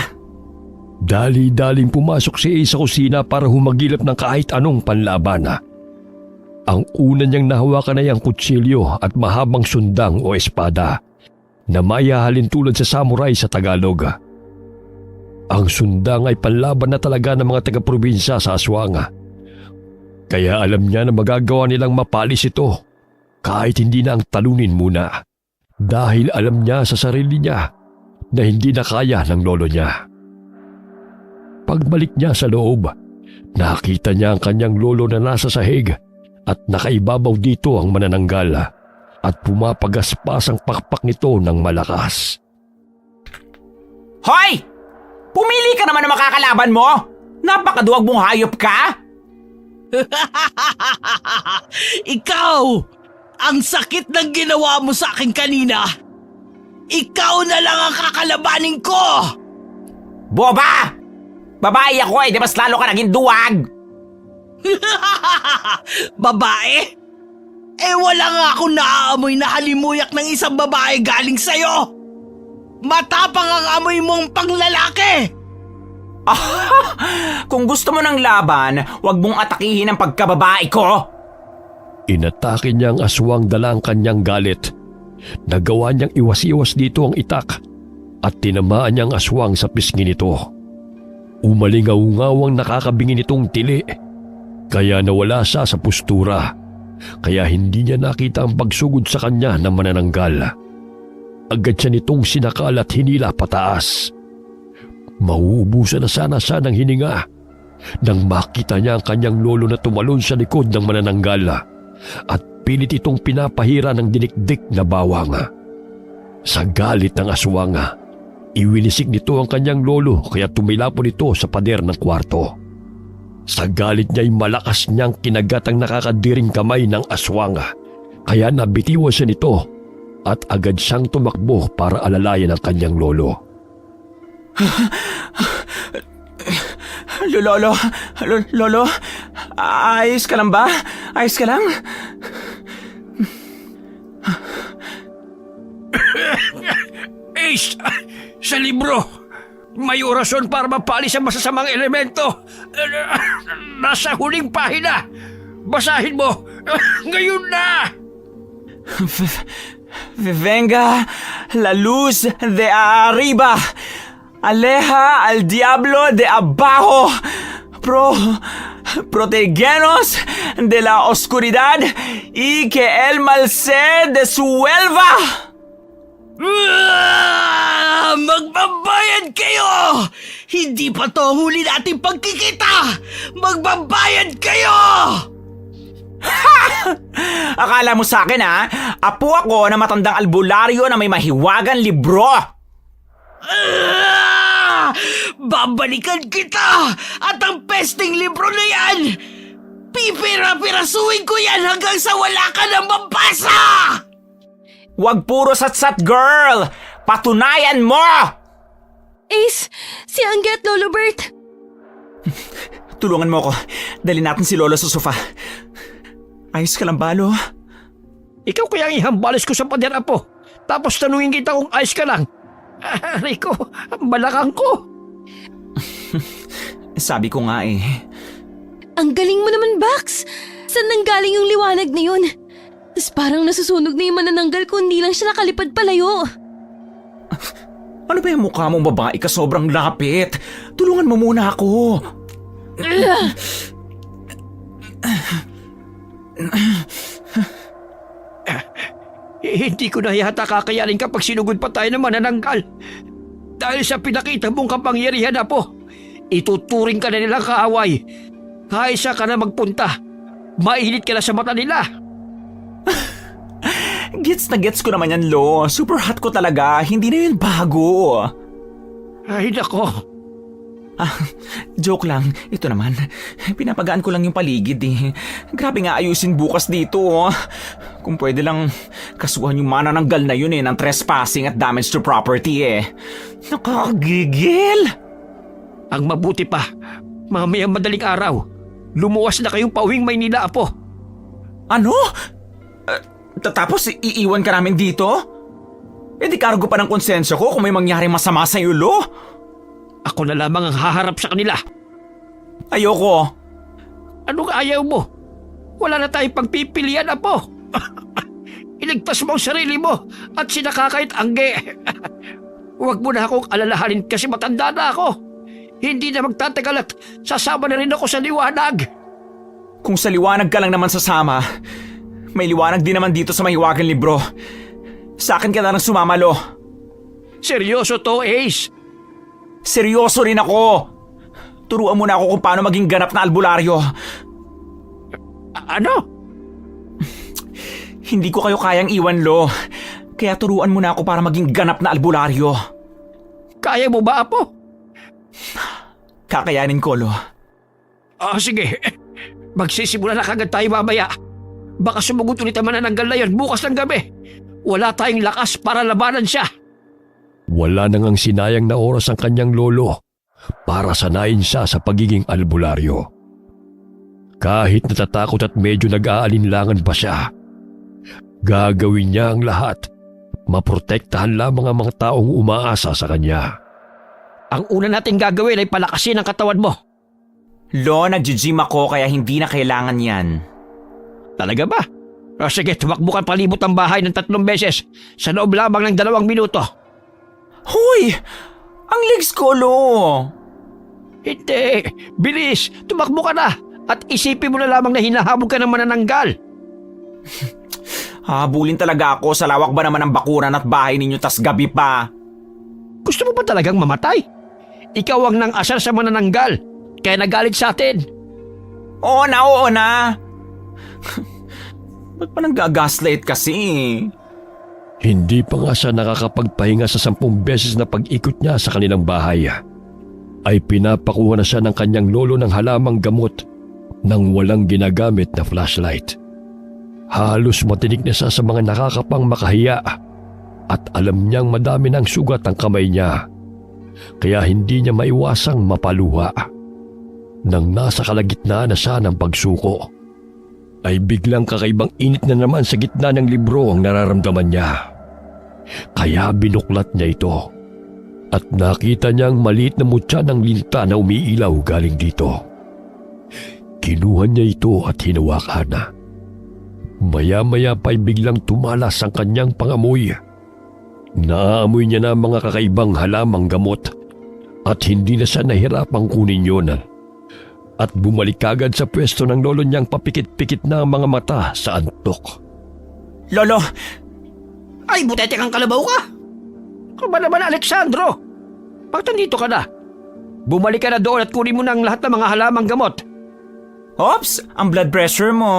Dali-daling pumasok si Ace sa kusina para humagilap ng kahit anong panlaban. Ang una niyang nahawakan ay ang kutsilyo at mahabang sundang o espada na mayahalin tulad sa samurai sa Tagalog. Ang sundang ay panlaban na talaga ng mga taga-probinsya sa aswang. Kaya alam niya na magagawa nilang mapalis ito kahit hindi na ang talunin muna dahil alam niya sa sarili niya na hindi na kaya ng lolo niya. Pagbalik niya sa loob Nakita niya ang kanyang lolo na nasa sahig at nakaibabaw dito ang manananggal at pumapagaspas ang pakpak nito ng malakas. Hoy! Pumili ka naman ng makakalaban mo! Napakaduwag mong hayop ka! Ikaw! Ang sakit ng ginawa mo sa akin kanina! Ikaw na lang ang kakalabanin ko! Boba! Babae ako di mas lalo ka naging duwag! Babae? Wala nga akong naaamoy na halimuyak ng isang babae galing sa'yo! Matapang ang amoy mong panglalaki! Kung gusto mo ng laban, huwag mong atakihin ang pagkababae ko! Inatake niya ang aswang dala ang kanyang galit. Nagawa niyang iwas-iwas dito ang itak at tinamaan niya ang aswang sa pisngi nito. Umalingaw-ngawang nakakabingin itong tili, kaya nawala siya sa postura, kaya hindi niya nakita ang pagsugod sa kanya ng manananggal. Agad siya nitong sinakal at hinila pataas. Mauubusan na sana siya ng hininga nang makita niya ang kanyang lolo na tumalon sa likod ng manananggal at pilit itong pinapahira ng dinikdik na bawang. Sa galit ng aswang, iwinisik nito ang kanyang lolo kaya tumilapon ito sa pader ng kwarto. Sa galit niya'y malakas niyang kinagat ang nakakadiring kamay ng aswang kaya nabitiwan siya nito at agad siyang tumakbo para alalayan ang kanyang lolo. Lolo, ayos ka lang ba? Ayos ka lang? Ace! Sa libro! May orasyon para mapalis ang masasamang elemento! Nasa huling pahina! Basahin mo! Ngayon na! Venga la luz de arriba, aleja al diablo de abajo, protégenos de la oscuridad y que el mal se disuelva. Magbabayad kayo! Hindi pa to ang huli nating pagkikita! Magbabayad kayo! Akala mo sa akin apo ako na matandang albularyo na may mahiwagang libro. Babalikan kita! At ang pesting libro na yan! Pipira-pirasuin ko yan hanggang sa wala ka nang mabasa! Wag puro satsat, girl! Patunayan mo! Ace, si Angge at Lolo Bert. Tulungan mo ako. Dali natin si Lolo sa sofa. Ayos ka lang, Balo? Ikaw kaya ang ihambalis ko sa pader, apo. Tapos tanungin kita kung ayos ka lang. Aray ko, balakang ko. Sabi ko nga Ang galing mo naman, Bax. Saan nanggaling yung liwanag na yun? Tapos parang nasusunog na yung manananggal ko, hindi lang siya nakalipad palayo. Ano ba yung mukha mong babae ka sobrang lapit? Tulungan mo muna ako. Hindi ko na yata kakayanin kapag sinugod pa tayo ng manananggal. Dahil sa pinakita mong kapangyarihan, apo, ituturing ka na nilang kaaway. Kaisa ka na magpunta. Mainit ka na sa mata nila. Gets na gets ko naman yan, Lo. Super hot ko talaga. Hindi na yun bago. Ay, nako. Joke lang. Ito naman. Pinapagaan ko lang yung paligid Grabe nga ayusin bukas dito. Kung pwede lang kasuhan yung manananggal na yun ng trespassing at damage to property Nakakagigil. Ang mabuti pa, mamayang madaling araw, lumuwas na kayong pauwing Maynila, apo. Ano? Tapos iiwan ka namin dito? Di kargo pa ng konsensya ko kung may mangyaring masama sa'yo, Lo. Ako na lamang ang haharap sa kanila. Ayoko. Anong ayaw mo? Wala na tayong pagpipilian, apo. Iligtas mo ang sarili mo at sinakakait Angge. Huwag mo na akong alalahanin kasi matanda na ako. Hindi na magtatagal at sasama na rin ako sa liwanag. Kung sa liwanag ka lang naman sasama, may liwanag din naman dito sa mahiwagang libro. Sa akin ka na lang sumama, Lo. Seryoso to, Ace. Seryoso rin ako. Turuan mo na ako kung paano maging ganap na albularyo. Ano? Hindi ko kayo kayang iwan, Lo. Kaya turuan mo na ako para maging ganap na albularyo. Kaya mo ba, Apo? Kakayanin ko, Lo. Sige. Magsisimula na kagad tayo mamaya. Baka sumugot ulit ang manananggal na yan bukas ng gabi. Wala tayong lakas para labanan siya. Wala nang ang sinayang na oras ang kanyang lolo para sanayin siya sa pagiging albularyo. Kahit natatakot at medyo nag-aalinlangan pa siya, gagawin niya ang lahat. Maprotektahan lamang ang mga taong umaasa sa kanya. Ang una natin gagawin ay palakasin ang katawan mo. Lo, nag-gym ako kaya hindi na kailangan yan. Talaga ba? Sige, tumakbo ka palibot ang bahay ng 3 beses sa loob lamang ng 2 minuto. Hoy! Ang legs ko, Lo! Hindi! Bilis! Tumakbo ka na! At isipin mo na lamang na hinahabog ka ng manananggal. Habulin talaga ako sa lawak ba naman ng bakuran at bahay ninyo tas gabi pa. Gusto mo ba talagang mamatay? Ikaw ang nang asar sa manananggal, kaya nagalit sa atin. Oo na! Ba't pa nang-gaslight kasi? Hindi pa nga siya nakakapagpahinga sa 10 beses na pag-ikot niya sa kanilang bahay. Ay pinapakuha na siya ng kanyang lolo ng halamang gamot nang walang ginagamit na flashlight. Halos matinik na siya sa mga nakakapang makahiya at alam niyang madami ng sugat ang kamay niya. Kaya hindi niya maiwasang mapaluha. Nang nasa kalagitnaan na siya ng pagsuko, ay biglang kakaibang init na naman sa gitna ng libro ang nararamdaman niya. Kaya binuklat niya ito at nakita niyang maliit na mutya ng linta na umiilaw galing dito. Kinuha niya ito at hinawakan na. Maya-maya pa'y biglang tumalas ang kanyang pangamoy. Naaamoy niya na mga kakaibang halamang gamot at hindi na siya nahirapang kunin yun. At bumalik agad sa pwesto ng lolo niyang papikit-pikit na ang mga mata sa antok. Lolo! Ay, butete kang kalabaw ka! Ka ba naman, Alexandro? Bakit nandito ka na? Bumalik ka na doon at kunin mo na ang lahat ng mga halamang gamot. Ops! Ang blood pressure mo!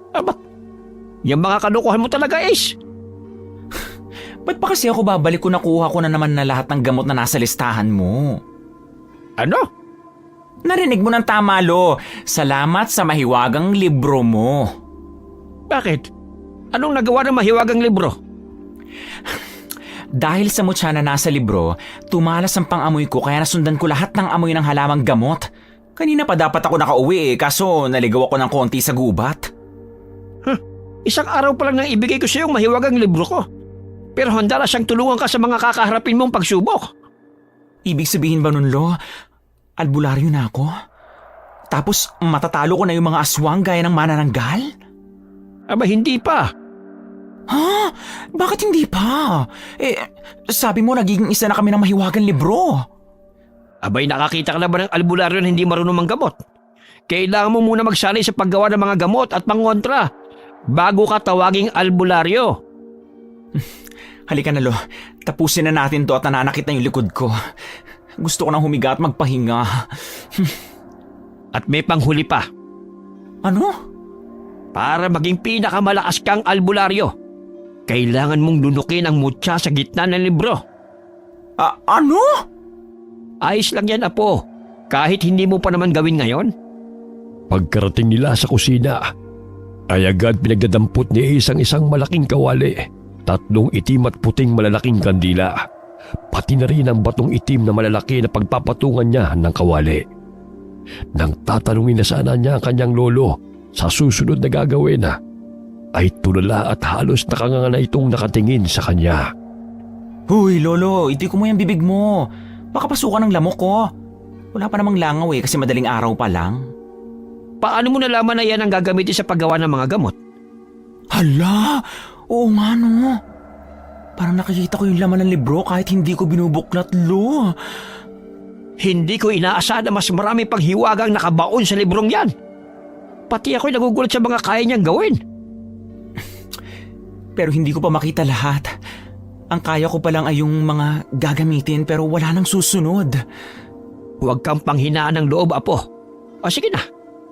Aba, yung mga kalukuhan mo talaga, Ace. Ba't pa kasi ako babalik kung nakuha ko na naman na lahat ng gamot na nasa listahan mo? Ano? Narinig mo ng tama, Lo. Salamat sa mahiwagang libro mo. Bakit? Anong nagawa ng mahiwagang libro? Dahil sa mutya na nasa libro, tumalas ang pang-amoy ko kaya nasundan ko lahat ng amoy ng halamang gamot. Kanina pa dapat ako nakauwi kaso naligaw ako ng konti sa gubat. Isang araw pa lang nang ibigay ko sa iyo ang mahiwagang libro ko. Pero handa na siyang tulungan ka sa mga kakaharapin mong pagsubok. Ibig sabihin ba nun, Lo? Albularyo na ako? Tapos matatalo ko na yung mga aswang gaya ng manananggal? Aba, hindi pa. Ha? Bakit hindi pa? Sabi mo nagiging isa na kami ng mahiwagang libro. Abay, nakakita ka na ba ng albularyo na hindi marunong manggamot? Kailangan mo muna magsanay sa paggawa ng mga gamot at pangontra bago ka tawaging albularyo. Halika na, Lo. Tapusin na natin to at nananakit na yung likod ko. Gusto ko nang humiga at magpahinga. At may panghuli pa. Ano? Para maging pinakamalakas kang albularyo, kailangan mong lunukin ang mutya sa gitna ng libro. Ano? Ayos lang yan, Apo. Kahit hindi mo pa naman gawin ngayon. Pagkarating nila sa kusina, ay agad pinagdadampot ni Ace ang isang malaking kawali, 3 itim at puting malalaking kandila, pati na rin ang batong itim na malalaki na pagpapatungan niya ng kawali. Nang tatanungin na sana niya ang kanyang lolo sa susunod na gagawin, ay tulala at halos nakanganga na itong nakatingin sa kanya. Huy, Lolo, iti ko mo yung bibig mo. Baka pasukan ng lamok ko. Wala pa namang langaw kasi madaling araw pa lang. Paano mo nalaman na yan ang gagamitin sa paggawa ng mga gamot? Hala! Oo nga, no. Parang nakikita ko yung laman ng libro kahit hindi ko binubuklat, Lo. Hindi ko inaasahan na mas marami pang hiwagang nakabaon sa librong yan. Pati ako'y nagugulat sa mga kaya niyang gawin. Pero hindi ko pa makita lahat. Ang kaya ko pa lang ay yung mga gagamitin pero wala nang susunod. Huwag kang panghinaan ng loob, Apo. O sige na,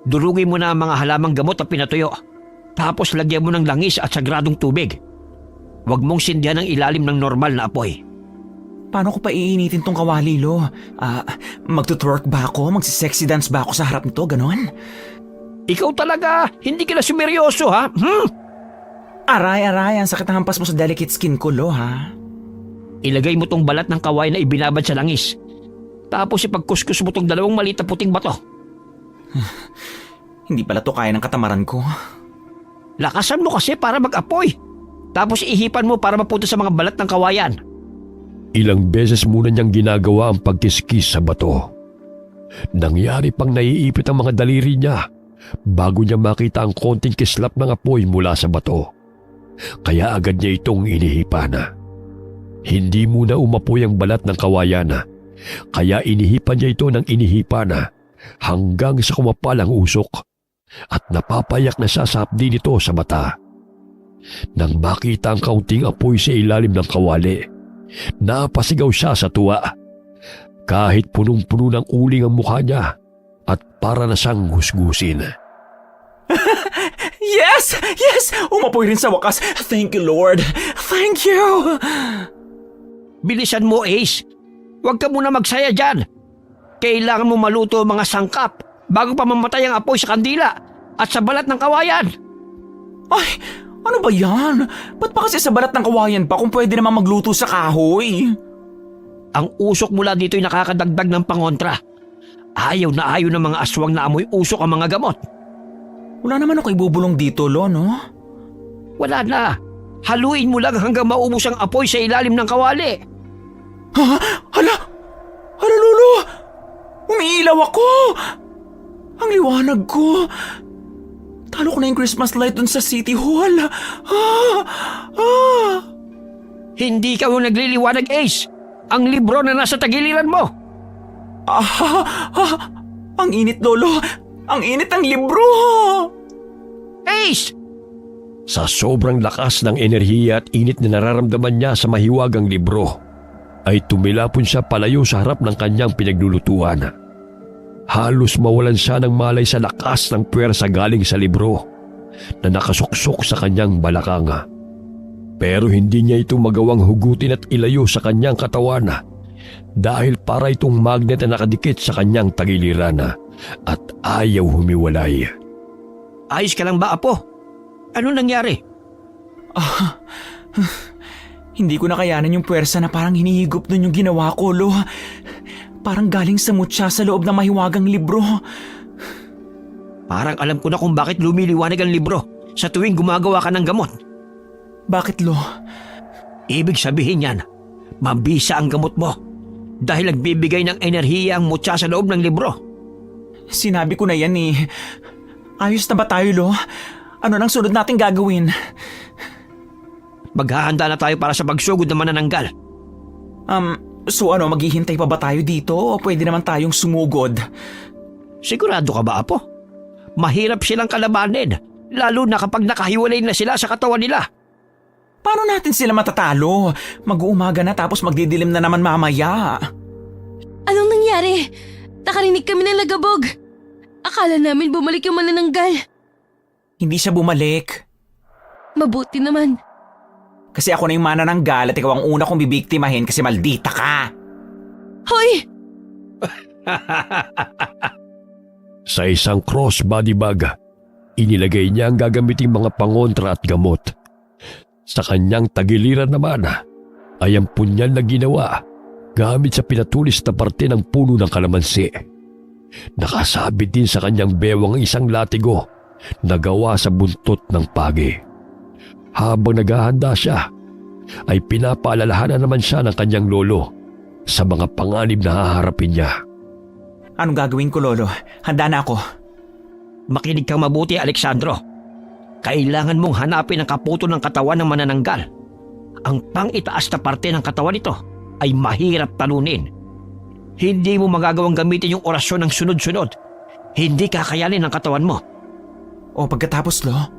durugin mo na ang mga halamang gamot na pinatuyo. Tapos lagyan mo ng langis at sagradong tubig. Huwag mong sindihan ang ilalim ng normal na apoy. Paano ko pa iinitin tong kawali, Lo? Magtutwerk ba ako? Magsisexy dance ba ako sa harap nito? Ganon? Ikaw talaga, hindi ka na sumeryoso, ha? Aray, ang sakit ng hampas mo sa delicate skin ko, Lo, ha? Ilagay mo tong balat ng kawayan na ibinabad sa langis. Tapos ipagkuskus mo tong 2 maliit na puting bato. Hindi pala to kaya ng katamaran ko. Lakasan mo kasi para mag-apoy. Tapos ihipan mo para mapunta sa mga balat ng kawayan. Ilang beses muna niyang ginagawa ang pagkiskis sa bato. Nangyari pang naiipit ang mga daliri niya bago niya makita ang konting kislap ng apoy mula sa bato. Kaya agad niya itong inihipan. Hindi muna umapoy ang balat ng kawayan, kaya inihipan niya ito ng inihipan hanggang sa kumapal ang usok at napapayak na siya sa hapdi nito sa mata. Nang makita ang kaunting apoy sa ilalim ng kawali, napasigaw siya sa tuwa. Kahit punong-puno ng uling ang mukha niya at para na siyang gusgusin. Yes! Umapoy rin sa wakas. Thank you, Lord. Thank you! Bilisan mo, Ace. Huwag ka muna magsaya dyan. Kailangan mo maluto ang mga sangkap bago pa mamatay ang apoy sa kandila at sa balat ng kawayan. Ay, ano ba yan? Ba't pa kasi sa balat ng kawayan pa kung pwede naman magluto sa kahoy? Ang usok mula dito'y nakakadagdag ng pangontra. Ayaw na ayaw ng mga aswang na amoy usok ang mga gamot. Wala naman ako ibubulong dito, Lo, no? Wala na. Haluin mo lang hanggang maubos ang apoy sa ilalim ng kawali. Ha? Hala, Lolo! Umiilaw ako! Ang liwanag ko! Talo ko na yung Christmas light dun sa City Hall. Hindi ka mo nagliliwanag, Ace. Ang libro na nasa tagiliran mo. Ang init, Lolo! Ang init ng libro! Ace! Sa sobrang lakas ng enerhiya at init na nararamdaman niya sa mahiwagang libro, ay tumilapon siya palayo sa harap ng kanyang pinaglulutuan. Halos mawalan siya ng malay sa lakas ng puwersa galing sa libro na nakasuksok sa kanyang balakang. Pero hindi niya ito magawang hugutin at ilayo sa kanyang katawan dahil para itong magnet na nakadikit sa kanyang tagiliran at ayaw humiwalay. Ayos ka lang ba, Apo? Ano nangyari? Hindi ko nakayanan yung puwersa na parang hinihigop nun yung ginawa ko, Lo. Parang galing sa mutya sa loob ng mahiwagang libro. Parang alam ko na kung bakit lumiliwanag ang libro sa tuwing gumagawa ka ng gamot. Bakit, Lo? Ibig sabihin yan, mabisa ang gamot mo dahil nagbibigay ng enerhiya ang mutya sa loob ng libro. Sinabi ko na yan eh. Ayos na ba tayo, Lo? Ano nang sunod natin gagawin? Maghahanda na tayo para sa pagsugod ng manananggal. So ano, maghihintay pa ba tayo dito o pwede naman tayong sumugod? Sigurado ka ba, Apo? Mahirap silang kalabanin, lalo na kapag nakahiwalay na sila sa katawan nila. Paano natin sila matatalo? Mag-uumaga na tapos magdidilim na naman mamaya. Anong nangyari? Nakarinig kami ng lagabog. Akala namin bumalik yung manananggal. Hindi siya bumalik. Mabuti naman. Kasi ako na yung manananggal at ikaw ang una kong bibiktimahin kasi maldita ka. Hoy! Sa isang crossbody bag, inilagay niya ang gagamiting mga pangontra at gamot. Sa kanyang tagiliran naman ay ang punyal na ginawa gamit sa pinatulis na parte ng puno ng kalamansi. Nakasabit din sa kanyang bewang isang latigo na gawa sa buntot ng pagi. Habang naghahanda siya, ay pinapaalalahanan naman siya ng kanyang lolo sa mga panganib na haharapin niya. Anong gagawin ko, Lolo? Handa na ako. Makinig kang mabuti, Alexandro. Kailangan mong hanapin ang kaputo ng katawan ng manananggal. Ang pang-itaas na parte ng katawan nito ay mahirap talunin. Hindi mo magagawang gamitin yung orasyon ng sunod-sunod. Hindi kakayanin ng katawan mo. O pagkatapos, Lo?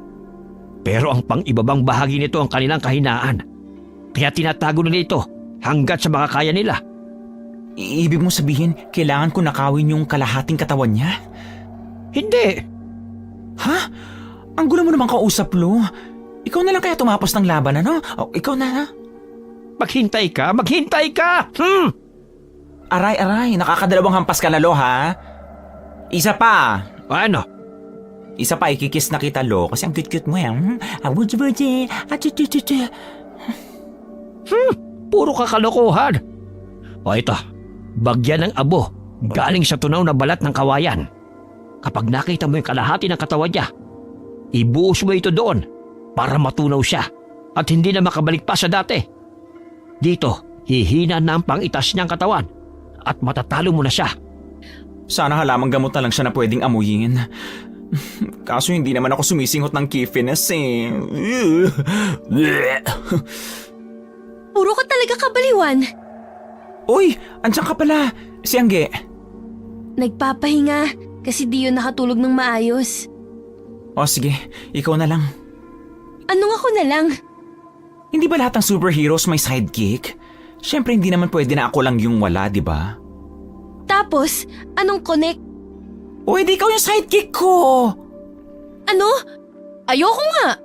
Pero ang pang-ibabang bahagi nito ang kanilang kahinaan. Kaya tinatago nila ito hanggat sa makakaya nila. Ibig mo sabihin, kailangan ko nakawin yung kalahating katawan niya? Hindi. Ha? Ang gulo mo naman kausap, Lo. Ikaw na lang kaya tumapos ng laban, ano? O, ikaw na, ha? Maghintay ka! Aray, nakakadalawang hampas ka na, Lo, ha? Isa pa. Ano? Isa pa, ikikiss na kita, Lo, kasi ang cute-cute mo yan. Abuji-buji, achuchuchuchu. Puro kakalokohan. O ito, bagyan ng abo galing sa tunaw na balat ng kawayan. Kapag nakita mo yung kalahati ng katawan niya, ibuhos mo ito doon para matunaw siya at hindi na makabalik pa sa dati. Dito, hihina na ang pangitas niyang katawan at matatalo mo na siya. Sana halamang gamot na lang siya na pwedeng amuyin. Kaso hindi naman ako sumisingot ng kiffiness, eh. Puro ka talaga kabaliwan. Uy, andyan ka pala. Si Angge. Nagpapahinga kasi di yun nakatulog ng maayos. O sige, ikaw na lang. Anong ako na lang? Hindi ba lahat ng superheroes may sidekick? Siyempre hindi naman pwede na ako lang yung wala, di ba? Tapos, anong connect? O edi ikaw yung sidekick ko! Ano? Ayoko nga!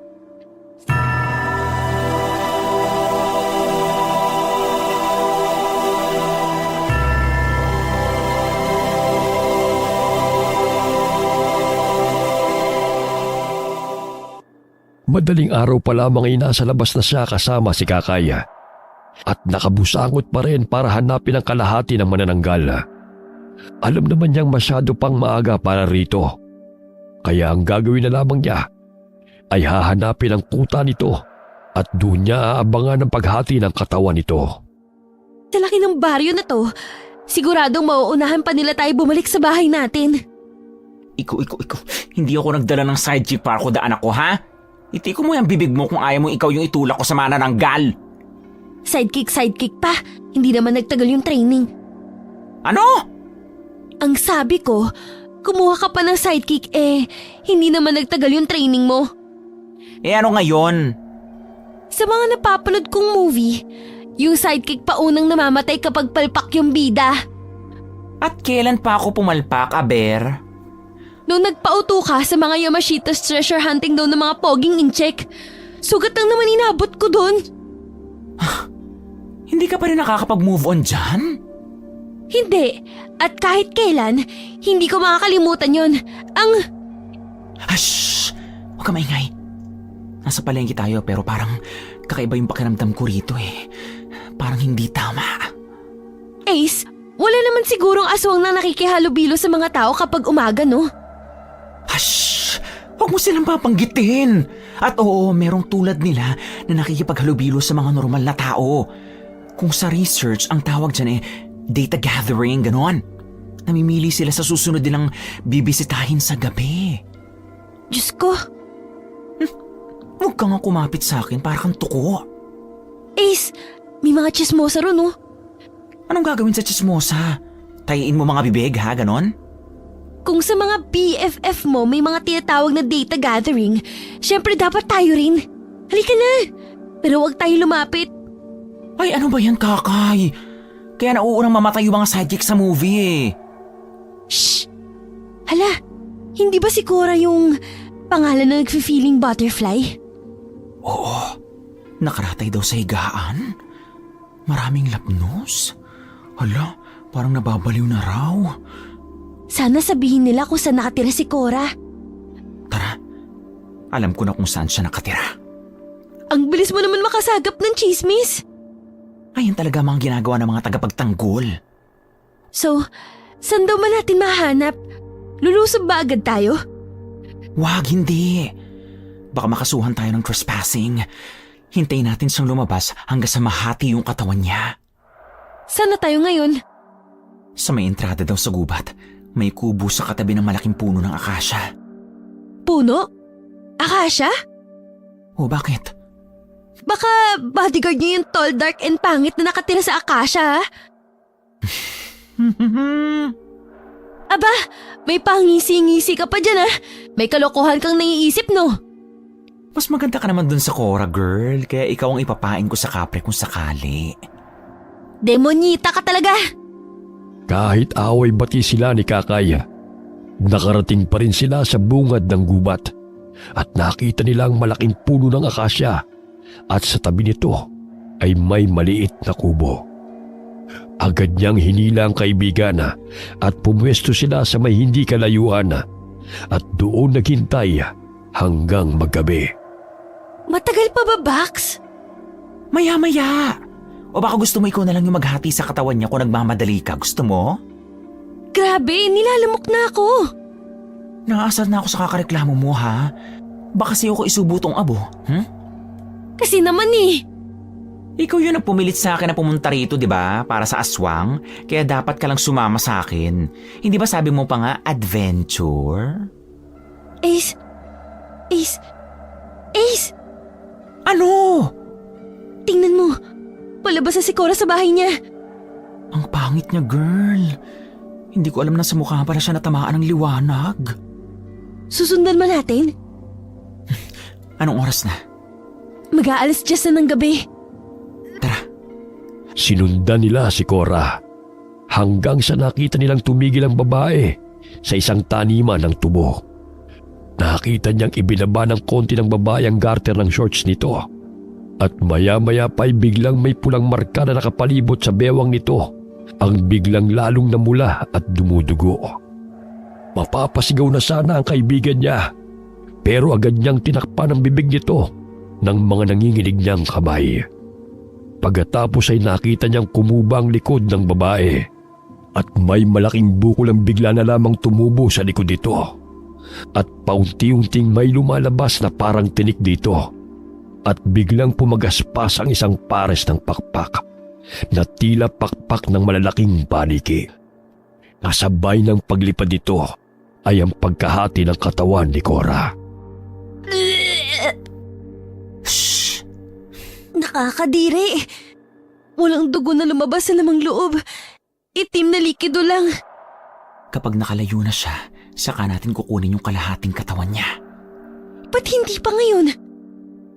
Madaling araw pa lamang ay nasa labas na siya kasama si Kakaya. At nakabusangot pa rin para hanapin ang kalahati ng manananggal. Alam naman niyang masyado pang maaga para rito. Kaya ang gagawin na lamang niya ay hahanapin ang kuta nito at doon niya aabangan ang paghati ng katawan nito. Sa laki ng baryo na to, siguradong mauunahan pa nila tayo bumalik sa bahay natin. Ikaw. Hindi ako nagdala ng sidekick para ko daan ako, ha? Itiko mo yung bibig mo kung ayaw mo ikaw yung itulak ko sa manananggal. Sidekick pa. Hindi naman nagtagal yung training. Ano? Ang sabi ko, kumuha ka pa ng sidekick hindi naman nagtagal yung training mo. Ano ngayon? Sa mga napapanood kong movie, yung sidekick pa unang namamatay kapag palpak yung bida. At kailan pa ako pumalpak, Aber? Nung nagpauto ka sa mga Yamashita's treasure hunting daw ng mga poging incheck, sugat lang naman inabot ko doon. Hindi ka pa rin nakakapag-move on dyan? Hindi. At kahit kailan, hindi ko makakalimutan yon. Shhh! Huwag ka maingay. Nasa palengke tayo pero parang kakaiba yung pakiramdam ko rito eh. Parang hindi tama. Ace, wala naman sigurong aswang na nakikihalubilo sa mga tao kapag umaga, no? Shhh! Huwag mo silang papanggitin. At oo, merong tulad nila na nakikipaghalubilo sa mga normal na tao. Kung sa research, ang tawag dyan data gathering, ganon. Namimili sila sa susunod nilang bibisitahin sa gabi. Diyos ko. Huwag ka nga kumapit sa akin para kang tuko. Ace, may mga chismosa ron, no? Anong gagawin sa chismosa? Tayiin mo mga bibig, ha, ganon? Kung sa mga BFF mo may mga tinatawag na data gathering, syempre dapat tayo rin. Halika na. Pero huwag tayo lumapit. Ay, ano ba yan, Kakay? Kaya nauunang mamatay yung mga sidekick sa movie eh. Shh! Hala, hindi ba si Cora yung pangalan na nagfe-feeling butterfly? Oo, nakaratay daw sa higaan. Maraming lapnos. Hala, parang nababaliw na raw. Sana sabihin nila kung saan nakatira si Cora. Tara, alam ko na kung saan siya nakatira. Ang bilis mo naman makasagap ng chismis. Ayan talaga mga ginagawa ng mga tagapagtanggol. So, saan daw man natin mahanap? Lulusob ba agad tayo? Wag, hindi. Baka makasuhan tayo ng trespassing. Hintayin natin siyang lumabas hanggang sa mahati yung katawan niya. Saan na tayo ngayon? Sa may entrada daw sa gubat, may kubo sa katabi ng malaking puno ng akasya. Puno? Akasya? O bakit? Baka bodyguard niyo yung tall, dark and pangit na nakatira sa akasya, ha? Aba, may pangisi-ngisi ka pa dyan, ha? May kalokohan kang naiisip, no? Mas maganda ka naman dun sa Cora, girl. Kaya ikaw ang ipapain ko sa kapre kung sakali. Demonyita ka talaga! Kahit away bati sila ni Kakay, nakarating pa rin sila sa bungad ng gubat at nakita nila ang malaking puno ng akasya at sa tabi nito ay may maliit na kubo. Agad niyang hinila ang kaibigan at pumwesto sila sa may hindi kalayuan at doon naghintay hanggang maggabi. Matagal pa ba, Bax? Maya-maya. O baka gusto mo ikaw na lang yung maghati sa katawan niya kung nagmamadali ka? Gusto mo? Grabe, nilalamok na ako. Naaasar na ako sa kakareklamo mo, ha? Baka sa'yo ko isubo tong abo, Kasi naman eh. Ikaw yun ang pumilit sa akin na pumunta rito, di ba? Para sa aswang. Kaya dapat ka lang sumama sa akin. Hindi ba sabi mo pa nga, adventure? Ace. Ano? Tingnan mo. Palabas na si Cora sa bahay niya. Ang pangit niya, girl. Hindi ko alam na sa mukha pala siya natamaan ng liwanag. Susundan ba natin? Anong oras na? Mag-aalas 10 na ng gabi. Tara. Sinundan nila si Cora hanggang sa nakita nilang tumigil ang babae sa isang taniman ng tubo. Nakita niyang ibinaba ng konti ng babae ang garter ng shorts nito at maya-maya pa'y biglang may pulang marka na nakapalibot sa bewang nito ang biglang lalong namula at dumudugo. Mapapasigaw na sana ang kaibigan niya pero agad niyang tinakpan ang bibig nito ng mga nanginginig niyang kamay. Pagkatapos ay nakita niyang kumuba ang likod ng babae at may malaking bukol ang bigla na lamang tumubo sa likod nito at paunti-unting may lumalabas na parang tinik dito at biglang pumagaspas ang isang pares ng pakpak na tila pakpak ng malalaking paniki. Kasabay ng paglipad nito ay ang pagkahati ng katawan ni Cora. Shh! Nakakadiri. Walang dugo na lumabas sa lamang loob. Itim na likido lang. Kapag nakalayo na siya, saka natin kukunin yung kalahating katawan niya. Ba't hindi pa ngayon?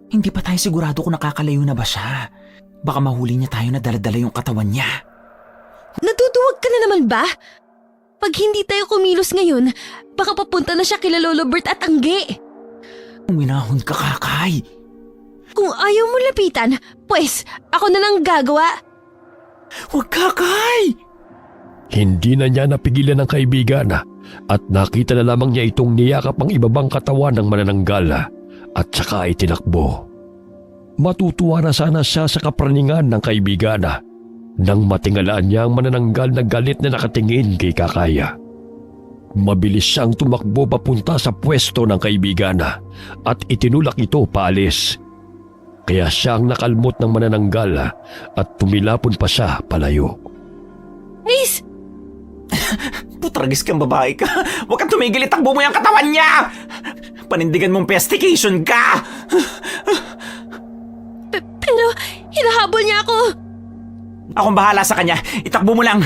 Hindi pa tayo sigurado kung nakakalayo na ba siya. Baka mahuli niya tayo na dala-dala yung katawan niya. Natutuwag ka na naman ba? Pag hindi tayo kumilos ngayon, baka papunta na siya kila Lolo Bert at Angge. Uminahon ka, Kakay. Kung ayaw mo lapitan, pues ako na lang gagawa. Huwag, Kakay! Hindi na niya napigilan ng kaibigan at nakita na lamang niya itong niyakap ang ibabang katawan ng manananggal at saka itinakbo. Matutuwa na sana siya sa kapraningan ng kaibigan nang matingalaan niya ang manananggal na galit na nakatingin kay Kakay. Mabilis siyang tumakbo papunta sa pwesto ng kaibigan at itinulak ito paalis. Kaya siya ang nakalmot ng manananggal at tumilapon pa siya palayo. Ace! Putragis kang babae ka. Huwag kang tumigil, itakbo mo yung katawan niya! Panindigan mong pestication ka! Pero hinahabol niya ako. Akong bahala sa kanya. Itakbo mo lang.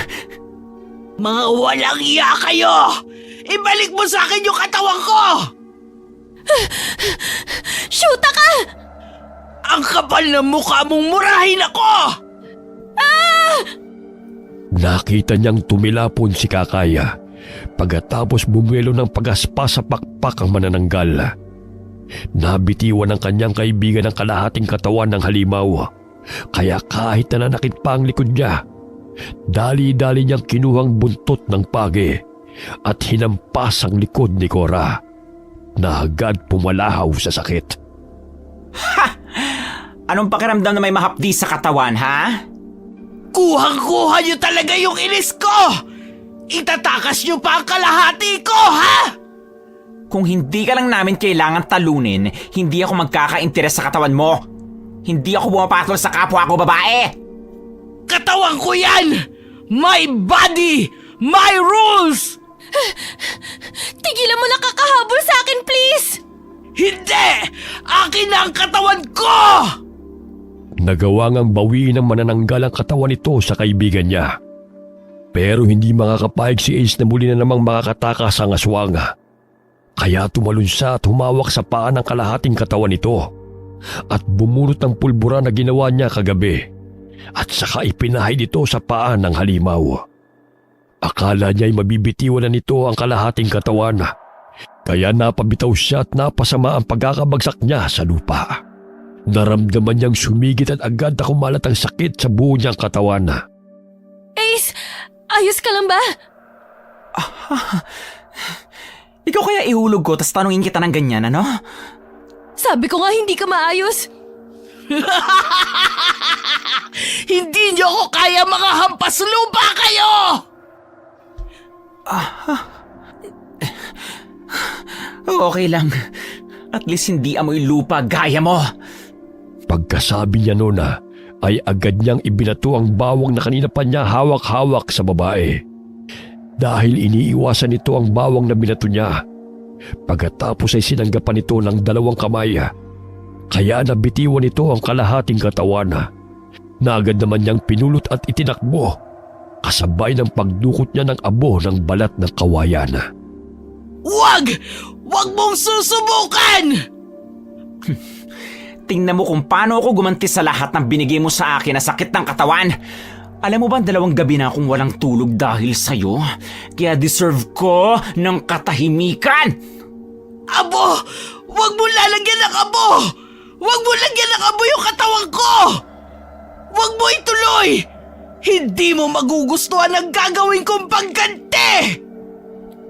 Mga walang iya kayo! Ibalik mo sa akin yung katawan ko! Shoota ka! Ang kapal ng mukha mong murahin ako! Nakita niyang tumilapon si Kakay pagkatapos bumuelo ng pagaspa sa pakpak ang manananggal. Nabitiwan ng kanyang kaibigan ang kalahating katawan ng halimaw, kaya kahit nananakit pa ang likod niya, dali-dali niyang kinuhang buntot ng pagi at hinampas ang likod ni Cora na agad pumalahaw sa sakit. Anong pakiramdam na may mahapdi sa katawan, ha? Kuhang-kuha niyo talaga yung inis ko! Itatakas niyo pa ang kalahati ko, ha? Kung hindi ka lang namin kailangan talunin, hindi ako magkaka-interes sa katawan mo. Hindi ako bumapatol sa kapwa ko babae. Katawan ko yan! My body! My rules! Tigilan mo na kakahabol sa akin, please! Hindi! Akin na ang katawan ko! Nagawa ngang bawiin ng manananggal ang katawan nito sa kaibigan niya. Pero hindi makakapayag si Ace na muli na namang makakatakas ang aswang. Kaya tumalon siya at humawak sa paa ng kalahating katawan nito at bumunot ng pulbura na ginawa niya kagabi at saka ipinahay dito sa paa ng halimaw. Akala niya'y mabibitiwan na nito ang kalahating katawan. Kaya napabitaw siya at napasama ang pagkakabagsak niya sa lupa. Naramdaman niyang sumigit at agad na kumalat ang sakit sa buo niyang katawan. Ace, ayos ka lang ba? Ikaw kaya ihulog ko tas tanungin kita ng ganyan, ano? Sabi ko nga hindi ka maayos. Hindi niyo ako kaya, mga hampas lupa kayo! Okay lang. At least hindi amoy lupa gaya mo. Pagkasabi niya noon ay agad niyang ibinato ang bawang na kanina pa niya hawak-hawak sa babae. Dahil iniiwasan nito ang bawang na binato niya. Pagkatapos ay sinanggapan nito ng 2 kamay. Kaya nabitiwan nito ang kalahating katawan na agad naman niyang pinulot at itinakbo kasabay ng pagdukot niya ng abo ng balat ng kawayan. Wag! Wag mong susubukan! Tingnan mo kung paano ako gumanti sa lahat ng binigay mo sa akin na sakit ng katawan. Alam mo ba 2 gabi na akong walang tulog dahil sa'yo? Kaya deserve ko ng katahimikan! Abo! Wag mo lalagyan ng abo! Wag mo lagyan ng abo yung katawan ko! Wag mo ituloy! Hindi mo magugustuhan ang gagawin kong pagganti!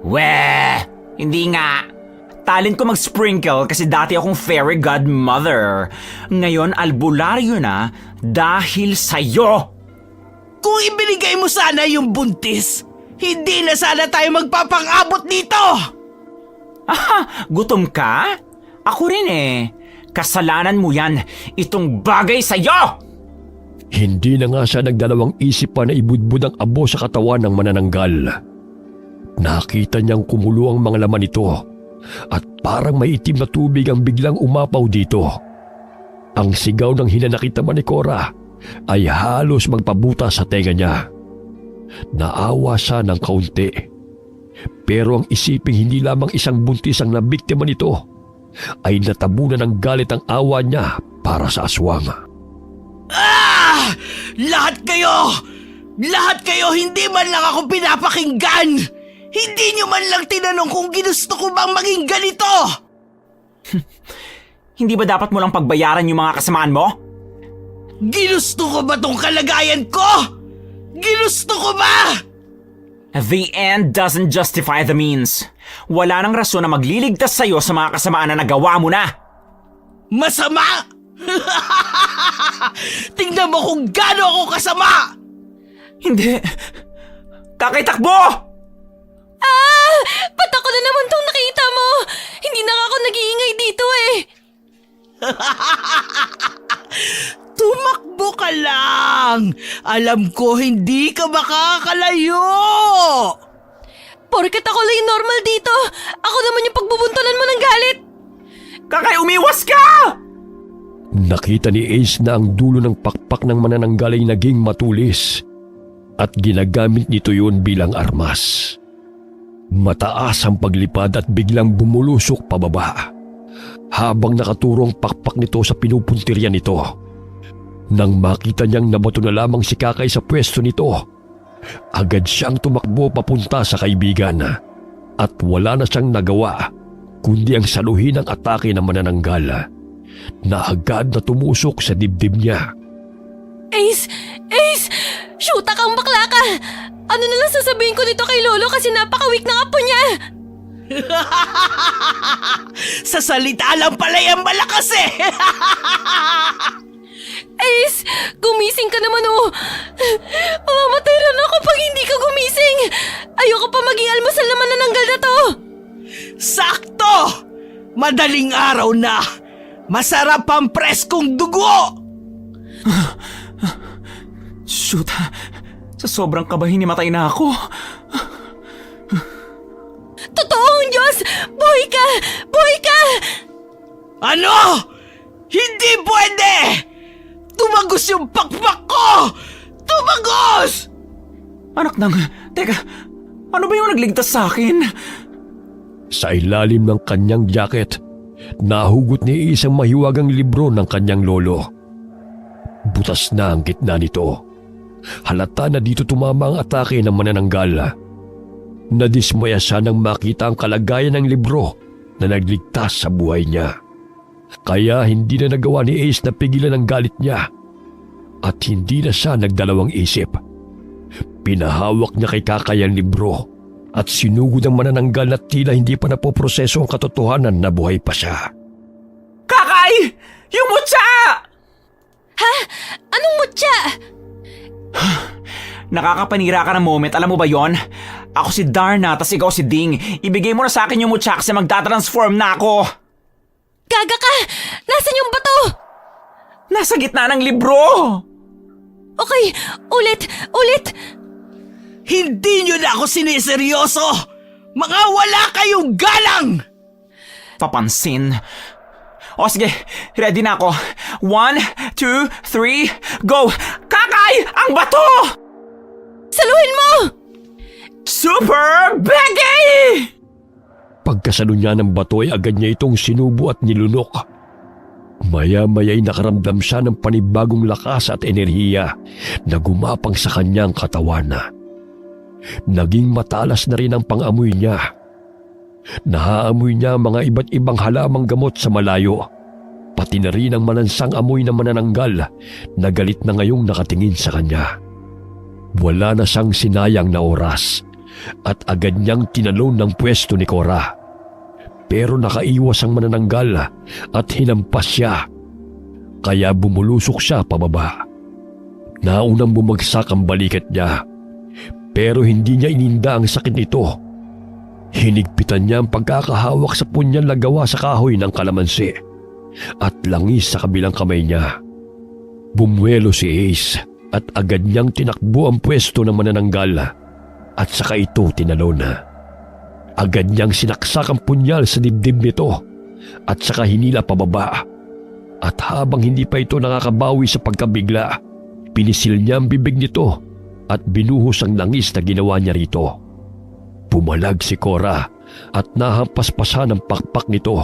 Weh! Hindi nga. Talent ko mag-sprinkle kasi dati akong fairy godmother. Ngayon albularyo na dahil sa'yo! Kung ibinigay mo sana yung buntis, hindi na sana tayo magpapang-abot dito! Aha! Gutom ka? Ako rin eh. Kasalanan mo yan. Itong bagay sa'yo! Hindi na nga siya nagdalawang isip pa na ibudbud ang abo sa katawan ng manananggal. Nakita niyang kumulo ang mga laman nito at parang may itim na tubig ang biglang umapaw dito. Ang sigaw ng hinanakit naman ni Cora ay halos magpabuta sa tenga niya. Naawa siya ng kaunti. Pero ang isiping hindi lamang isang buntis ang nabiktima nito, ay natabunan ng galit ang awa niya para sa aswang. Ah! Lahat kayo! Lahat kayo hindi man lang ako pinapakinggan! Hindi nyo man lang tinanong kung ginusto ko bang maging ganito! Hindi ba dapat mo lang pagbayaran yung mga kasamaan mo? Ginusto ko ba tong kalagayan ko? Ginusto ko ba? The end doesn't justify the means. Wala nang rason na magliligtas sa'yo sa mga kasamaan na nagawa mo na. Masama? Tingnan mo kung gaano ako kasama! Hindi. Kakaitakbo! Ba't ako na naman tong nakita mo? Hindi na ako nag-iingay dito eh. Tumakbo ka lang! Alam ko hindi ka makakalayo! Porket ako lang yung normal dito. Ako naman yung pagbubuntulan mo ng galit. Kakay, umiwas ka! Nakita ni Ace na ang dulo ng pakpak ng manananggal ay naging matulis at ginagamit nito yun bilang armas. Mataas ang paglipad at biglang bumulusok pababa habang nakaturong pakpak nito sa pinupuntirya nito. Nang makita niyang nabato na lamang si Kakay sa pwesto nito, agad siyang tumakbo papunta sa kaibigan at wala na siyang nagawa kundi ang saluhin ang atake ng manananggal na agad na tumusok sa dibdib niya. Ace! Ace! Shoota kang bakla ka! Ano na lang sasabihin ko nito kay Lolo kasi napaka-weak ng apo niya! Sa salita lang pala'y ang malakas eh! Ace! Gumising ka naman oh! Mamamatay rin ako pag hindi ka gumising! Ayoko pa maging almusal naman na nanggal na to! Sakto! Madaling araw na! Masarap ang preskong dugo! Shoot, sa sobrang kabahin matay na ako. Totoong Diyos! Buhay ka! Buhay ka! Ano? Hindi pwede! Tumagos yung pakpak ko! Tumagos! Anak ng... Teka, ano ba yung nagligtas sa akin? Sa ilalim ng kanyang jacket, nahugot ni isang mahiwagang libro ng kanyang lolo. Butas na ang gitna nito. Halata na dito tumama ang atake ng manananggal. Nadismaya siya nang makita ang kalagayan ng libro na nagligtas sa buhay niya. Kaya hindi na nagawa ni Ace na pigilan ang galit niya at hindi na siya nagdalawang isip. Pinahawak niya kay Kakay ang libro at sinugod ang manananggal na tila hindi pa napoproseso ang katotohanan na buhay pa siya. Kakay! Yung mutya! Ha? Anong mutya? Nakakapanira ka ng moment, alam mo ba yon? Ako si Darna, tas ikaw si Ding. Ibigay mo na sa akin yung mutya kasi magtatransform na ako. Gaga ka! Nasaan yung bato? Nasa gitna ng libro! Okay, ulit! Hindi nyo na ako siniseryoso! Mga wala kayong galang! Papansin. O sige, ready na ako. 1, 2, 3, go! Kakay! Ang bato! Saluhin mo! Super Becky! Pagkasalo niya ng bato ay agad niya itong sinubo at nilunok. Maya-maya'y nakaramdam siya ng panibagong lakas at enerhiya na gumapang sa kanyang katawan. Naging matalas na rin ang pang-amoy niya. Nahaamoy niya mga iba't ibang halamang gamot sa malayo, pati na rin ang malansang amoy na manananggal na galit na ngayong nakatingin sa kanya. Wala na siyang sinayang na oras at agad niyang tinalon ng pwesto ni Cora. Pero nakaiwas ang manananggal at hinampas siya. Kaya bumulusok siya pababa. Naunang bumagsak ang balikat niya, pero hindi niya ininda ang sakit nito. Hinigpitan niya ang pagkakahawak sa punyal na gawa sa kahoy ng kalamansi at langis sa kabilang kamay niya. Bumuelo si Ace at agad niyang tinakbo ang pwesto ng manananggal at saka ito tinalon. Agad niyang sinaksak ang punyal sa dibdib nito at saka hinila pababa. At habang hindi pa ito nakakabawi sa pagkabigla, pinisil niya ang bibig nito at binuhos ang langis na ginawa niya rito. Pumalag si Cora at nahampaspasan ang pakpak nito,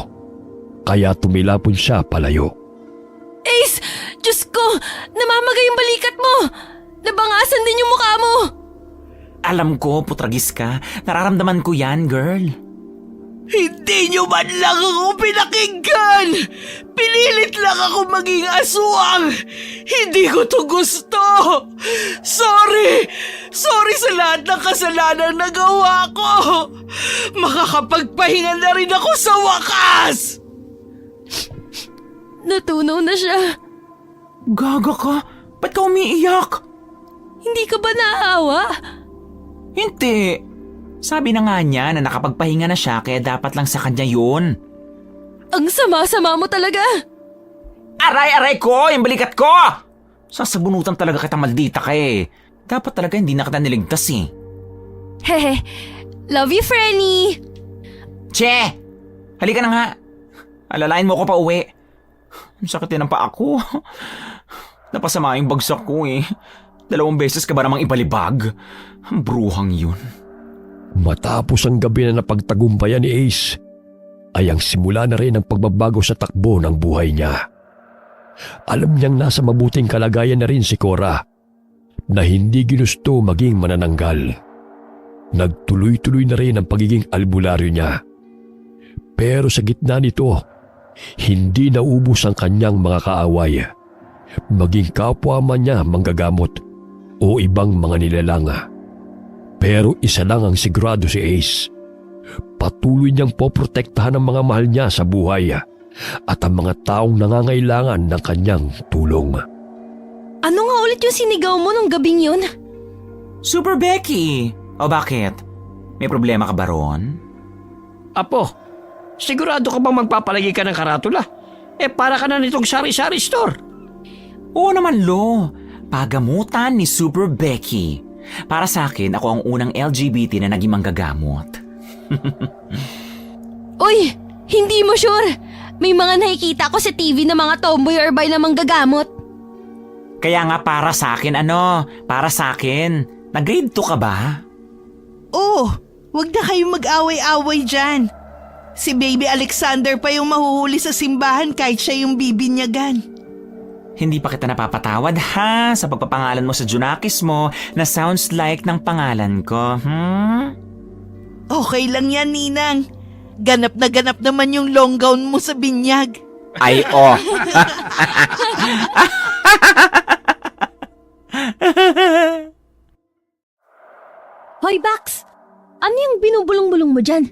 kaya tumilapon siya palayo. Ace! Diyos ko! Namamagay yung balikat mo! Nabangasan din yung mukha mo! Alam ko, putragis ka. Nararamdaman ko yan, girl. Hindi nyo man lang ako pinakinggan! Pinilit lang ako maging aswang! Hindi ko to gusto! Sorry! Sorry sa lahat ng kasalanan na gawa ko! Makakapagpahinga na rin ako sa wakas! Natunaw na siya. Gaga ka? Ba't ka umiiyak? Hindi ka ba naawa? Hindi. Sabi na nga niya na nakapagpahinga na siya kaya dapat lang sa kanya yun. Ang sama-sama mo talaga. Aray-aray ko! Yung balikat ko! Sasabunutan talaga kita, maldita ka eh. Dapat talaga hindi na kita niligtas eh. Hehe. Love you, Frenny. Che! Halika na nga. Alalain mo ko pa uwi. Ang sakit din ang paa ko. Napasama yung bagsak ko eh. 2 beses ka ba namang ibalibag? Ang bruhang yun. Matapos ang gabi na napagtagumpayan ni Ace, ay ang simula na rin ang pagbabago sa takbo ng buhay niya. Alam niyang nasa mabuting kalagayan na rin si Cora, na hindi ginusto maging manananggal. Nagtuloy-tuloy na rin ang pagiging albularyo niya. Pero sa gitna nito, hindi naubos ang kanyang mga kaaway, maging kapwa man niya manggagamot o ibang mga nilalang. Pero isa lang ang sigurado si Ace. Patuloy niyang poprotektahan ang mga mahal niya sa buhay at ang mga taong nangangailangan ng kanyang tulong. Ano nga ulit yung sinigaw mo nung gabing yun? Super Becky! O bakit? May problema ka ba ron? Apo, sigurado ka bang magpapalagi ka ng karatula? Para ka na nitong sari-sari store. Oo naman, Lo. Pagamutan ni Super Becky. Para sa akin, ako ang unang LGBT na naging manggagamot. Uy! Hindi mo sure! May mga nakikita ko sa TV na mga tomboy or bay na manggagamot. Kaya nga para sa akin, para sa akin. Nag-grade 2 ka ba? Oh, wag na kayong mag-away-away dyan. Si Baby Alexander pa yung mahuhuli sa simbahan kahit siya yung bibinyagan. Hindi pa kita napapatawad ha sa pagpapangalan mo sa Junakis mo na sounds like ng pangalan ko, Okay lang yan, Ninang. Ganap na ganap naman yung long gown mo sa binyag. Ay, oh. Hoy, Bax! Ano yung binubulong-bulong mo dyan?